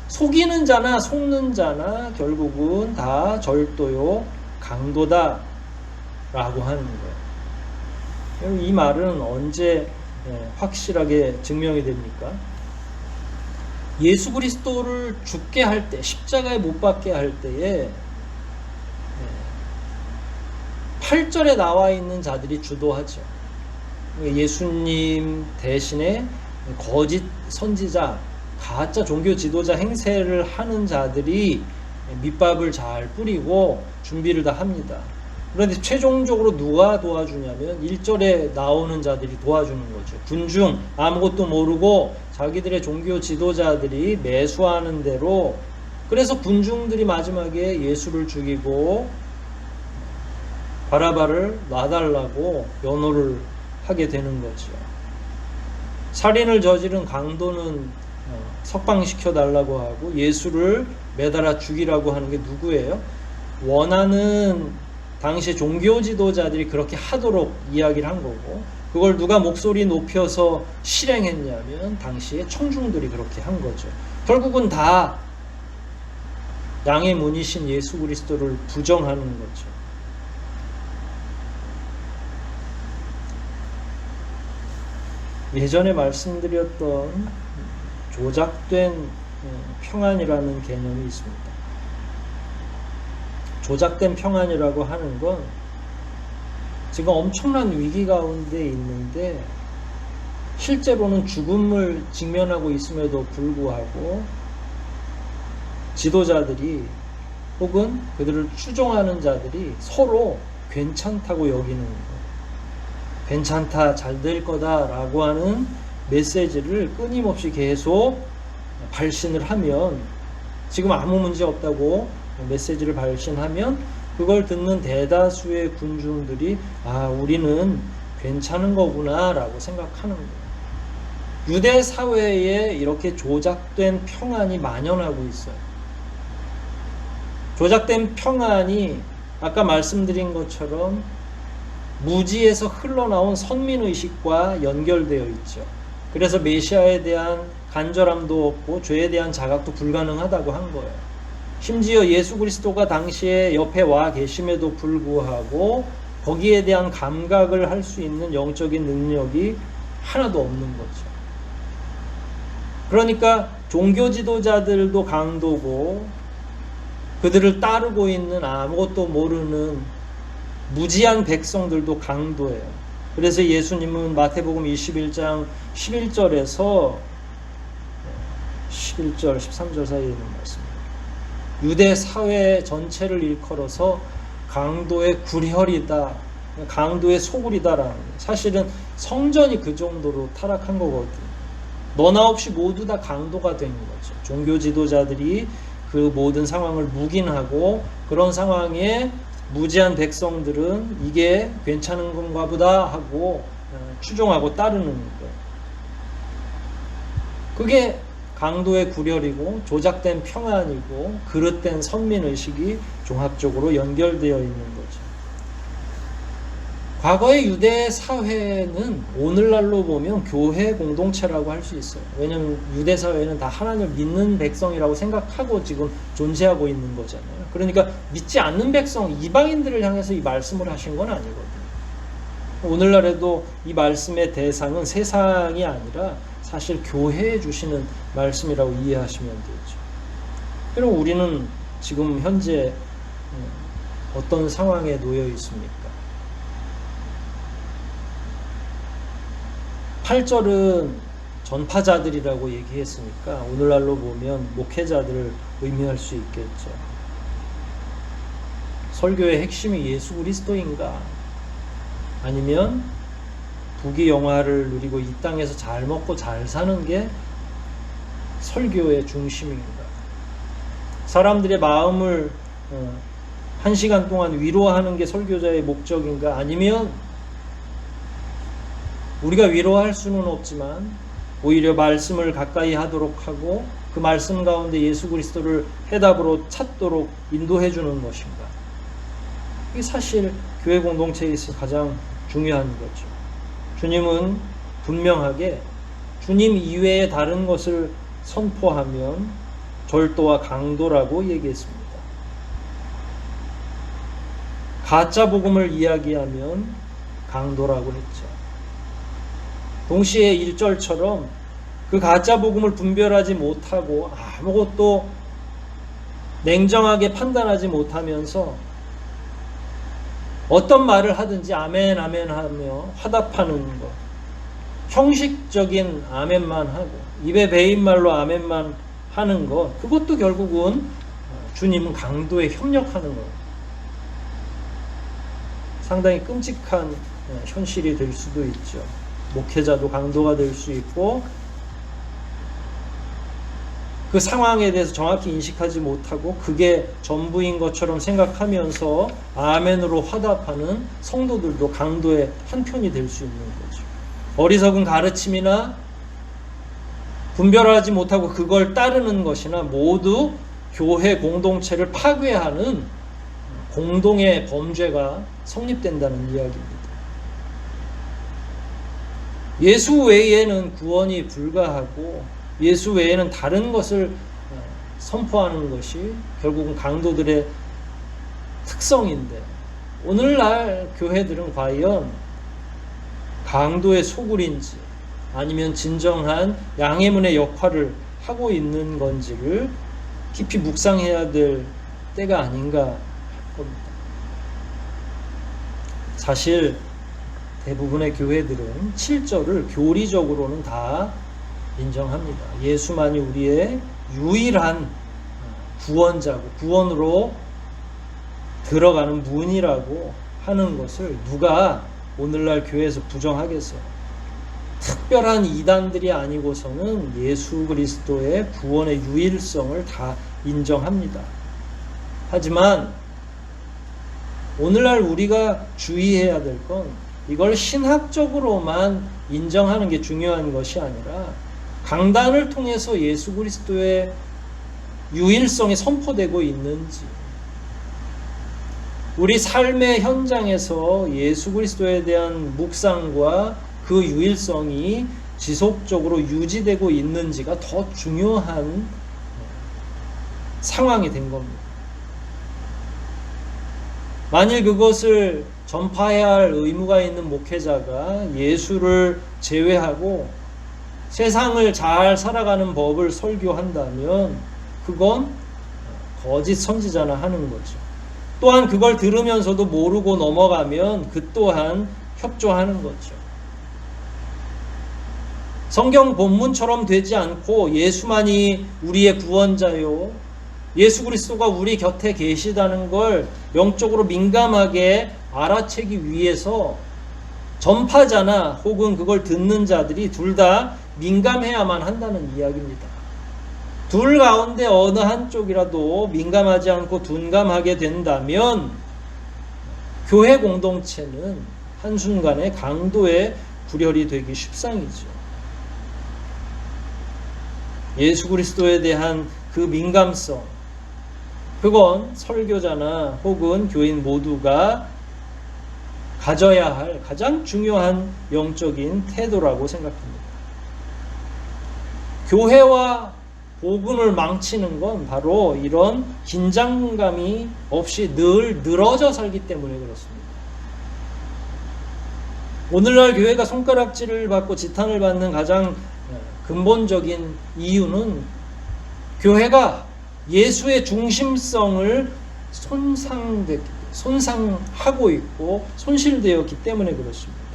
속이는 자나 속는 자나 결국은 다 절도요 강도다 라고 하는 거예요. 이 말은 언제 확실하게 증명이 됩니까? 예수 그리스도를 죽게 할 때, 십자가에 못 박게 할 때에 8절에 나와 있는 자들이 주도하죠. 예수님 대신에 거짓 선지자, 가짜 종교 지도자 행세를 하는 자들이 밑밥을 잘 뿌리고 준비를 다 합니다. 그런데 최종적으로 누가 도와주냐면 1절에 나오는 자들이 도와주는 거죠. 군중, 아무것도 모르고 자기들의 종교 지도자들이 매수하는 대로, 그래서 군중들이 마지막에 예수를 죽이고 바라바를 놔달라고 연호를 하게 되는 거죠. 살인을 저지른 강도는 석방시켜 달라고 하고 예수를 매달아 죽이라고 하는 게 누구예요? 원하는 당시 종교 지도자들이 그렇게 하도록 이야기를 한 거고, 그걸 누가 목소리 높여서 실행했냐면 당시에 청중들이 그렇게 한 거죠. 결국은 다 양의 문이신 예수 그리스도를 부정하는 거죠. 예전에 말씀드렸던 조작된 평안이라는 개념이 있습니다. 조작된 평안이라고 하는 건 지금 엄청난 위기 가운데 있는데 실제로는 죽음을 직면하고 있음에도 불구하고 지도자들이 혹은 그들을 추종하는 자들이 서로 괜찮다고 여기는 거예요. 괜찮다, 잘 될 거다라고 하는 메시지를 끊임없이 계속 발신을 하면, 지금 아무 문제 없다고 메시지를 발신하면 그걸 듣는 대다수의 군중들이 우리는 괜찮은 거구나 라고 생각하는 거예요. 유대 사회에 이렇게 조작된 평안이 만연하고 있어요. 조작된 평안이 아까 말씀드린 것처럼 무지에서 흘러나온 선민의식과 연결되어 있죠. 그래서 메시아에 대한 간절함도 없고 죄에 대한 자각도 불가능하다고 한 거예요. 심지어 예수 그리스도가 당시에 옆에 와 계심에도 불구하고 거기에 대한 감각을 할 수 있는 영적인 능력이 하나도 없는 거죠. 그러니까 종교 지도자들도 강도고 그들을 따르고 있는 아무것도 모르는 무지한 백성들도 강도예요. 그래서 예수님은 마태복음 21장 11절에서 11절, 13절 사이에 있는 말씀입니다. 유대 사회 전체를 일컬어서 강도의 굴혈이다, 강도의 소굴이다라는, 사실은 성전이 그 정도로 타락한 거거든요. 너나 없이 모두 다 강도가 된 거죠. 종교 지도자들이 그 모든 상황을 묵인하고, 그런 상황에 무지한 백성들은 이게 괜찮은 건가 보다 하고 추종하고 따르는 거예요. 그게 강도의 굴혈이고 조작된 평안이고 그릇된 선민의식이 종합적으로 연결되어 있는 거죠. 과거의 유대 사회는 오늘날로 보면 교회 공동체라고 할 수 있어요. 왜냐하면 유대 사회는 다 하나님을 믿는 백성이라고 생각하고 지금 존재하고 있는 거잖아요. 그러니까 믿지 않는 백성, 이방인들을 향해서 이 말씀을 하신 건 아니거든요. 오늘날에도 이 말씀의 대상은 세상이 아니라 사실 교회에 주시는 말씀이라고 이해하시면 되죠. 그럼 우리는 지금 현재 어떤 상황에 놓여 있습니까? 8절은 전파자들이라고 얘기했으니까 오늘날로 보면 목회자들을 의미할 수 있겠죠. 설교의 핵심이 예수 그리스도인가? 아니면 부귀영화를 누리고 이 땅에서 잘 먹고 잘 사는 게 설교의 중심인가? 사람들의 마음을 1시간 동안 위로하는 게 설교자의 목적인가? 아니면 우리가 위로할 수는 없지만 오히려 말씀을 가까이 하도록 하고 그 말씀 가운데 예수 그리스도를 해답으로 찾도록 인도해 주는 것인가? 이게 사실 교회 공동체에 있어 가장 중요한 거죠. 주님은 분명하게 주님 이외의 다른 것을 선포하면 절도와 강도라고 얘기했습니다. 가짜 복음을 이야기하면 강도라고 했죠. 동시에 1절처럼 그 가짜 복음을 분별하지 못하고 아무것도 냉정하게 판단하지 못하면서 어떤 말을 하든지 아멘 아멘 하며 화답하는 것, 형식적인 아멘만 하고 입에 배인 말로 아멘만 하는 것, 그것도 결국은 주님은 강도에 협력하는 것, 상당히 끔찍한 현실이 될 수도 있죠. 목회자도 강도가 될 수 있고 그 상황에 대해서 정확히 인식하지 못하고 그게 전부인 것처럼 생각하면서 아멘으로 화답하는 성도들도 강도의 한편이 될 수 있는 거죠. 어리석은 가르침이나 분별하지 못하고 그걸 따르는 것이나 모두 교회 공동체를 파괴하는 공동의 범죄가 성립된다는 이야기입니다. 예수 외에는 구원이 불가하고 예수 외에는 다른 것을 선포하는 것이 결국은 강도들의 특성인데, 오늘날 교회들은 과연 강도의 소굴인지 아니면 진정한 양해문의 역할을 하고 있는 건지를 깊이 묵상해야 될 때가 아닌가 겁니다. 사실 대부분의 교회들은 7절을 교리적으로는 다 인정합니다. 예수만이 우리의 유일한 구원자고 구원으로 들어가는 문이라고 하는 것을 누가 오늘날 교회에서 부정하겠어요? 특별한 이단들이 아니고서는 예수 그리스도의 구원의 유일성을 다 인정합니다. 하지만 오늘날 우리가 주의해야 될 건 이걸 신학적으로만 인정하는 게 중요한 것이 아니라 강단을 통해서 예수 그리스도의 유일성이 선포되고 있는지, 우리 삶의 현장에서 예수 그리스도에 대한 묵상과 그 유일성이 지속적으로 유지되고 있는지가 더 중요한 상황이 된 겁니다. 만일 그것을 전파해야 할 의무가 있는 목회자가 예수를 제외하고 세상을 잘 살아가는 법을 설교한다면 그건 거짓 선지자나 하는 거죠. 또한 그걸 들으면서도 모르고 넘어가면 그 또한 협조하는 거죠. 성경 본문처럼 되지 않고 예수만이 우리의 구원자요, 예수 그리스도가 우리 곁에 계시다는 걸 영적으로 민감하게 알아채기 위해서 전파자나 혹은 그걸 듣는 자들이 둘 다 민감해야만 한다는 이야기입니다. 둘 가운데 어느 한쪽이라도 민감하지 않고 둔감하게 된다면 교회 공동체는 한순간에 강도의 불혈이 되기 십상이죠. 예수 그리스도에 대한 그 민감성, 그건 설교자나 혹은 교인 모두가 가져야 할 가장 중요한 영적인 태도라고 생각합니다. 교회와 복음을 망치는 건 바로 이런 긴장감이 없이 늘 늘어져 살기 때문에 그렇습니다. 오늘날 교회가 손가락질을 받고 지탄을 받는 가장 근본적인 이유는 교회가 예수의 중심성을 손상하고 있고 손실되었기 때문에 그렇습니다.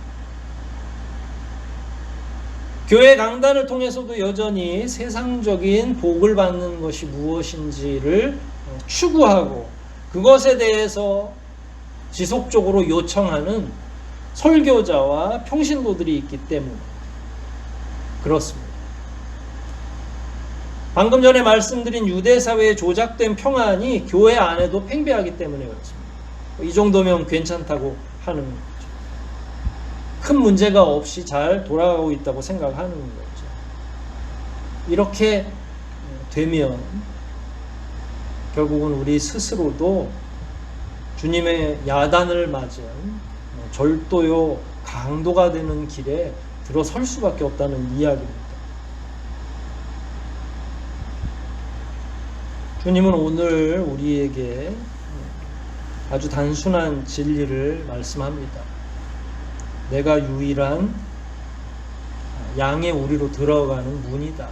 교회 강단을 통해서도 여전히 세상적인 복을 받는 것이 무엇인지를 추구하고 그것에 대해서 지속적으로 요청하는 설교자와 평신도들이 있기 때문에 그렇습니다. 방금 전에 말씀드린 유대사회의 조작된 평안이 교회 안에도 팽배하기 때문에 그렇습니다. 이 정도면 괜찮다고 하는 거죠. 큰 문제가 없이 잘 돌아가고 있다고 생각하는 거죠. 이렇게 되면 결국은 우리 스스로도 주님의 야단을 맞은 절도요 강도가 되는 길에 들어설 수밖에 없다는 이야기입니다. 주님은 오늘 우리에게 아주 단순한 진리를 말씀합니다. 내가 유일한 양의 우리로 들어가는 문이다.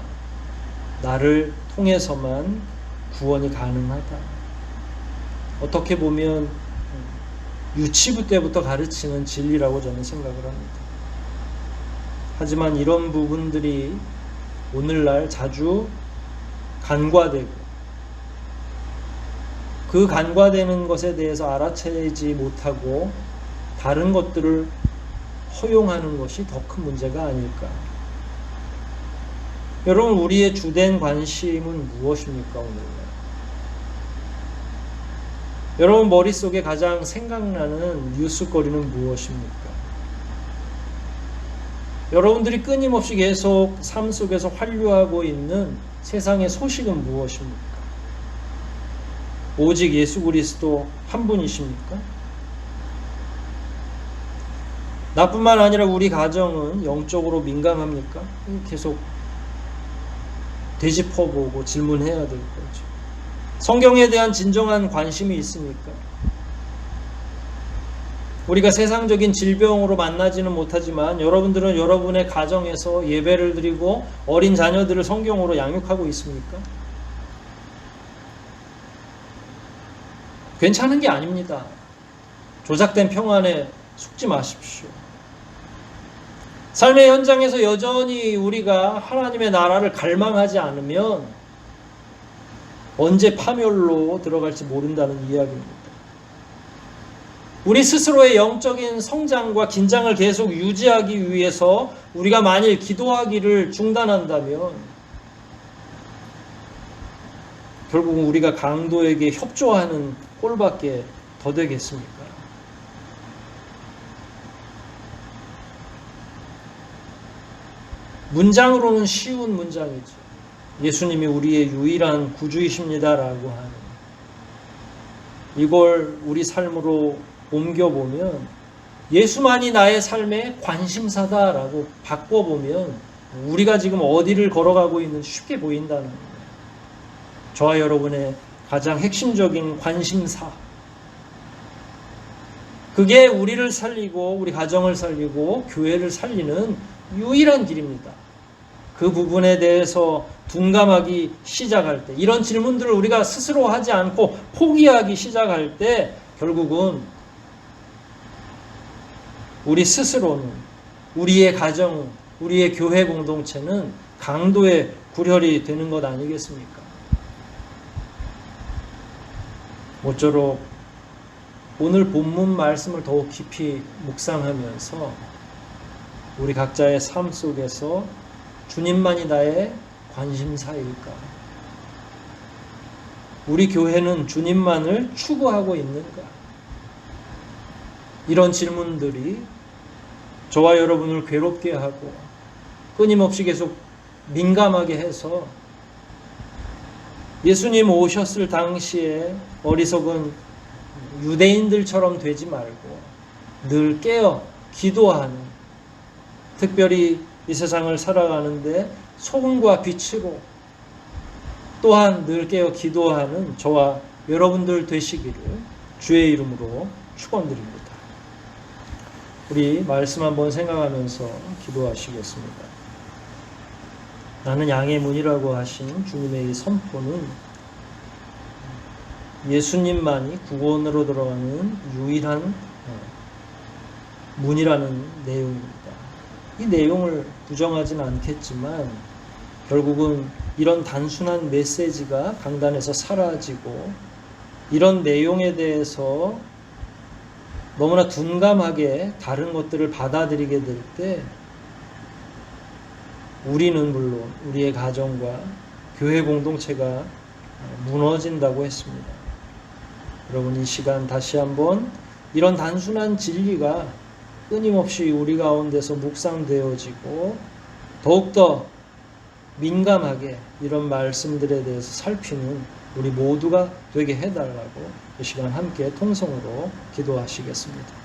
나를 통해서만 구원이 가능하다. 어떻게 보면 유치부 때부터 가르치는 진리라고 저는 생각을 합니다. 하지만 이런 부분들이 오늘날 자주 간과되고 그 간과되는 것에 대해서 알아채지 못하고 다른 것들을 허용하는 것이 더 큰 문제가 아닐까. 여러분, 우리의 주된 관심은 무엇입니까, 오늘날? 여러분 머릿속에 가장 생각나는 뉴스거리는 무엇입니까? 여러분들이 끊임없이 계속 삶 속에서 환류하고 있는 세상의 소식은 무엇입니까? 오직 예수 그리스도 한 분이십니까? 나뿐만 아니라 우리 가정은 영적으로 민감합니까? 계속 되짚어보고 질문해야 될 거죠. 성경에 대한 진정한 관심이 있습니까? 우리가 세상적인 질병으로 만나지는 못하지만 여러분들은 여러분의 가정에서 예배를 드리고 어린 자녀들을 성경으로 양육하고 있습니까? 괜찮은 게 아닙니다. 조작된 평안에 속지 마십시오. 삶의 현장에서 여전히 우리가 하나님의 나라를 갈망하지 않으면 언제 파멸로 들어갈지 모른다는 이야기입니다. 우리 스스로의 영적인 성장과 긴장을 계속 유지하기 위해서 우리가 만일 기도하기를 중단한다면 결국은 우리가 강도에게 협조하는 꼴밖에 더 되겠습니까? 문장으로는 쉬운 문장이죠. 예수님이 우리의 유일한 구주이십니다라고 하는 이걸 우리 삶으로 옮겨보면 예수만이 나의 삶의 관심사다라고 바꿔보면 우리가 지금 어디를 걸어가고 있는지 쉽게 보인다는 거예요. 저와 여러분의 가장 핵심적인 관심사, 그게 우리를 살리고 우리 가정을 살리고 교회를 살리는 유일한 길입니다. 그 부분에 대해서 둔감하기 시작할 때, 이런 질문들을 우리가 스스로 하지 않고 포기하기 시작할 때 결국은 우리 스스로는, 우리의 가정, 우리의 교회 공동체는 강도의 굴혈이 되는 것 아니겠습니까? 모쪼록 오늘 본문 말씀을 더욱 깊이 묵상하면서 우리 각자의 삶 속에서 주님만이 나의 관심사일까? 우리 교회는 주님만을 추구하고 있는가? 이런 질문들이 저와 여러분을 괴롭게 하고 끊임없이 계속 민감하게 해서 예수님 오셨을 당시에 어리석은 유대인들처럼 되지 말고 늘 깨어 기도하는, 특별히 이 세상을 살아가는데 소금과 빛으로 또한 늘 깨어 기도하는 저와 여러분들 되시기를 주의 이름으로 축원드립니다. 우리 말씀 한번 생각하면서 기도하시겠습니다. 나는 양의 문이라고 하신 주님의 이 선포는 예수님만이 구원으로 들어가는 유일한 문이라는 내용입니다. 이 내용을 부정하지는 않겠지만 결국은 이런 단순한 메시지가 강단에서 사라지고 이런 내용에 대해서 너무나 둔감하게 다른 것들을 받아들이게 될 때 우리는 물론 우리의 가정과 교회 공동체가 무너진다고 했습니다. 여러분, 이 시간 다시 한번 이런 단순한 진리가 끊임없이 우리 가운데서 묵상되어지고 더욱더 민감하게 이런 말씀들에 대해서 살피는 우리 모두가 되게 해달라고 이 시간 함께 통성으로 기도하시겠습니다.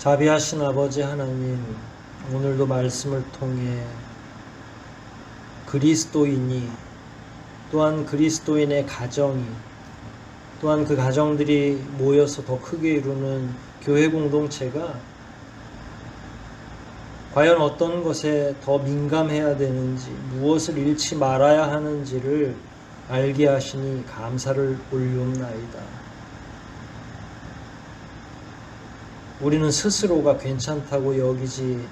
자비하신 아버지 하나님, 오늘도 말씀을 통해 그리스도인이, 또한 그리스도인의 가정이, 또한 그 가정들이 모여서 더 크게 이루는 교회 공동체가 과연 어떤 것에 더 민감해야 되는지, 무엇을 잃지 말아야 하는지를 알게 하시니 감사를 올리옵나이다. 우리는 스스로가 괜찮다고 여기지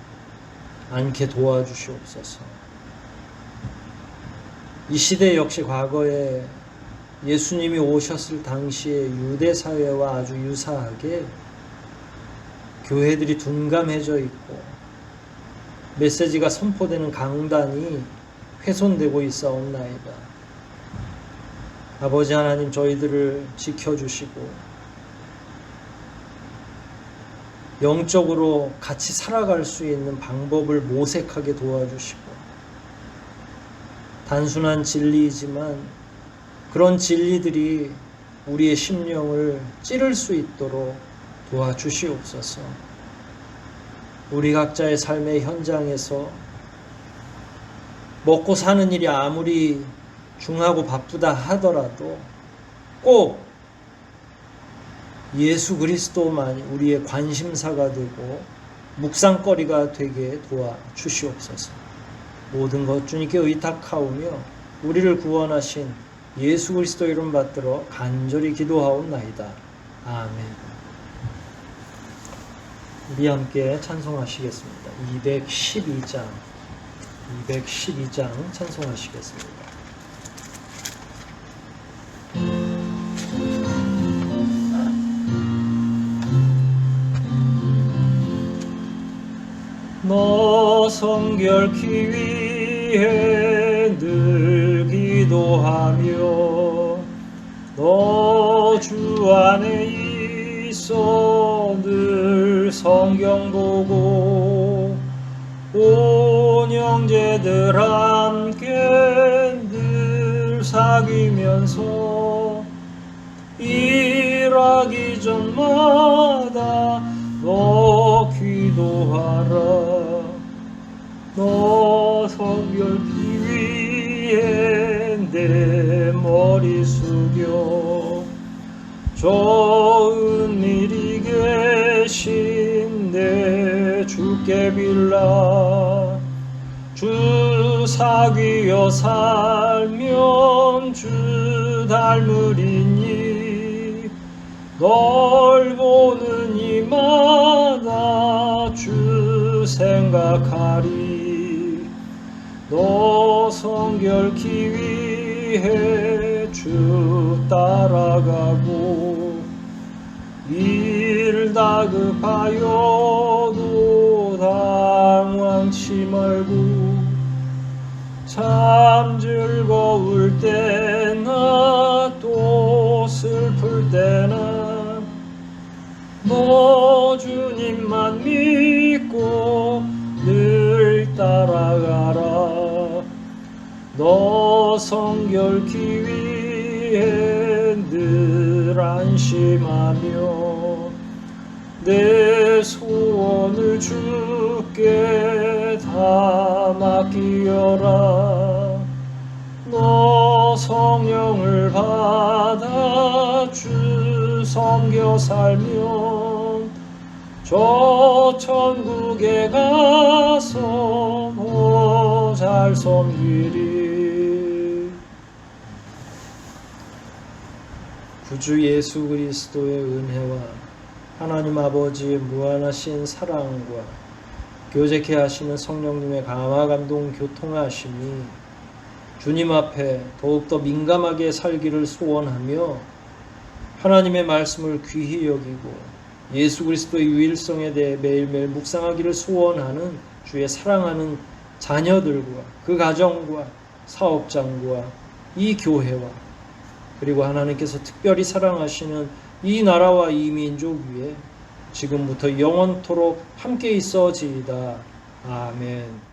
않게 도와주시옵소서. 이 시대 역시 과거에 예수님이 오셨을 당시에 유대 사회와 아주 유사하게 교회들이 둔감해져 있고 메시지가 선포되는 강단이 훼손되고 있사옵나이다. 아버지 하나님, 저희들을 지켜주시고 영적으로 같이 살아갈 수 있는 방법을 모색하게 도와주시고, 단순한 진리이지만 그런 진리들이 우리의 심령을 찌를 수 있도록 도와주시옵소서. 우리 각자의 삶의 현장에서 먹고 사는 일이 아무리 중하고 바쁘다 하더라도 꼭 예수 그리스도만이 우리의 관심사가 되고 묵상거리가 되게 도와주시옵소서. 모든 것 주님께 의탁하오며 우리를 구원하신 예수 그리스도 이름 받들어 간절히 기도하옵나이다. 아멘. 우리 함께 찬송하시겠습니다. 212장 찬송하시겠습니다. 너 성결케 위해 늘 기도하며 너 주 안에 있어 늘 성경 보고 온 형제들 함께 늘 사귀면서 일하기 전마다 너 기도하라. 너 성결케 위해 내 머리 숙여 저 은밀히 계신 내 주께 빌라. 주 사귀어 살면 주 닮으리니 널 보는 이마다 주 생각하리. 너 성결케 위해 주 따라가고 일 다급하여도 당황치 말고 참 즐거울 때나 또 슬플 때나 너 주님만 믿고 늘 따라가라. 너 성결케 위해 늘 안심하며 내 소원을 주께 다 맡기어라. 너 성령을 받아 주 섬겨 살면 저 천국에 가서 더 잘 섬기리. 주 예수 그리스도의 은혜와 하나님 아버지의 무한하신 사랑과 교제케 하시는 성령님의 감화 감동 교통하심이 주님 앞에 더욱더 민감하게 살기를 소원하며 하나님의 말씀을 귀히 여기고 예수 그리스도의 유일성에 대해 매일매일 묵상하기를 소원하는 주의 사랑하는 자녀들과 그 가정과 사업장과 이 교회와 그리고 하나님께서 특별히 사랑하시는 이 나라와 이 민족 위에 지금부터 영원토록 함께 있어지이다. 아멘.